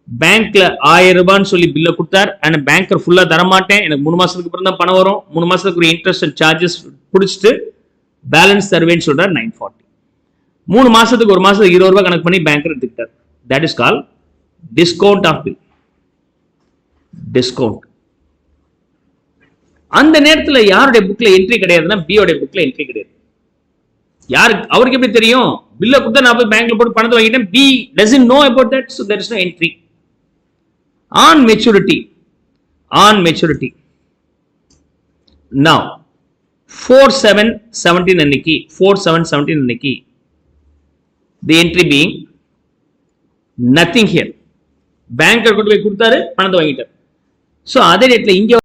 பேங்க்ல 1000 ரூபான்னு சொல்லி பில்ல கொடுத்தார். ஆனா பேங்கர் ஃபுல்லா தரமாட்டேன், எனக்கு 3 மாசத்துக்கு அப்புறம் தான் பணம் வரும், 3 மாசத்துக்கு ஒரு இன்ட்ரெஸ்ட் அண்ட் சார்ஜஸ் பிடிச்சிட்டு பேலன்ஸ் தருவேன்னு சொல்றாரு 940. 3 மாசத்துக்கு ஒரு மாசத்துக்கு 20 ரூபாய் கணக்கு பண்ணி பேங்கர் எடுத்துக்கிட்டார். That is call discount of bill. Discount. அந்த நேரத்துல யாருடைய புக்ல என்ட்ரி கிடையாதுன்னா பியோட புக்ல என்ட்ரி கிடையாது. யாருக்கு அவருக்கு எப்படி தெரியும்? பில்ல கொடுத்தா நான் போய் பேங்க்ல போட்டு பணத்தை வாங்கிட்டேன். B doesn't know about that, so there is no entry. On maturity, now 4/7/17 அன்னைக்கு 4/7/17 அன்னைக்கு the entry being nothing here. Banker கொண்டு போய் கொடுத்தாரு, பணத்தை வாங்கிட்டார். சோ அதே ரேட்ல இங்க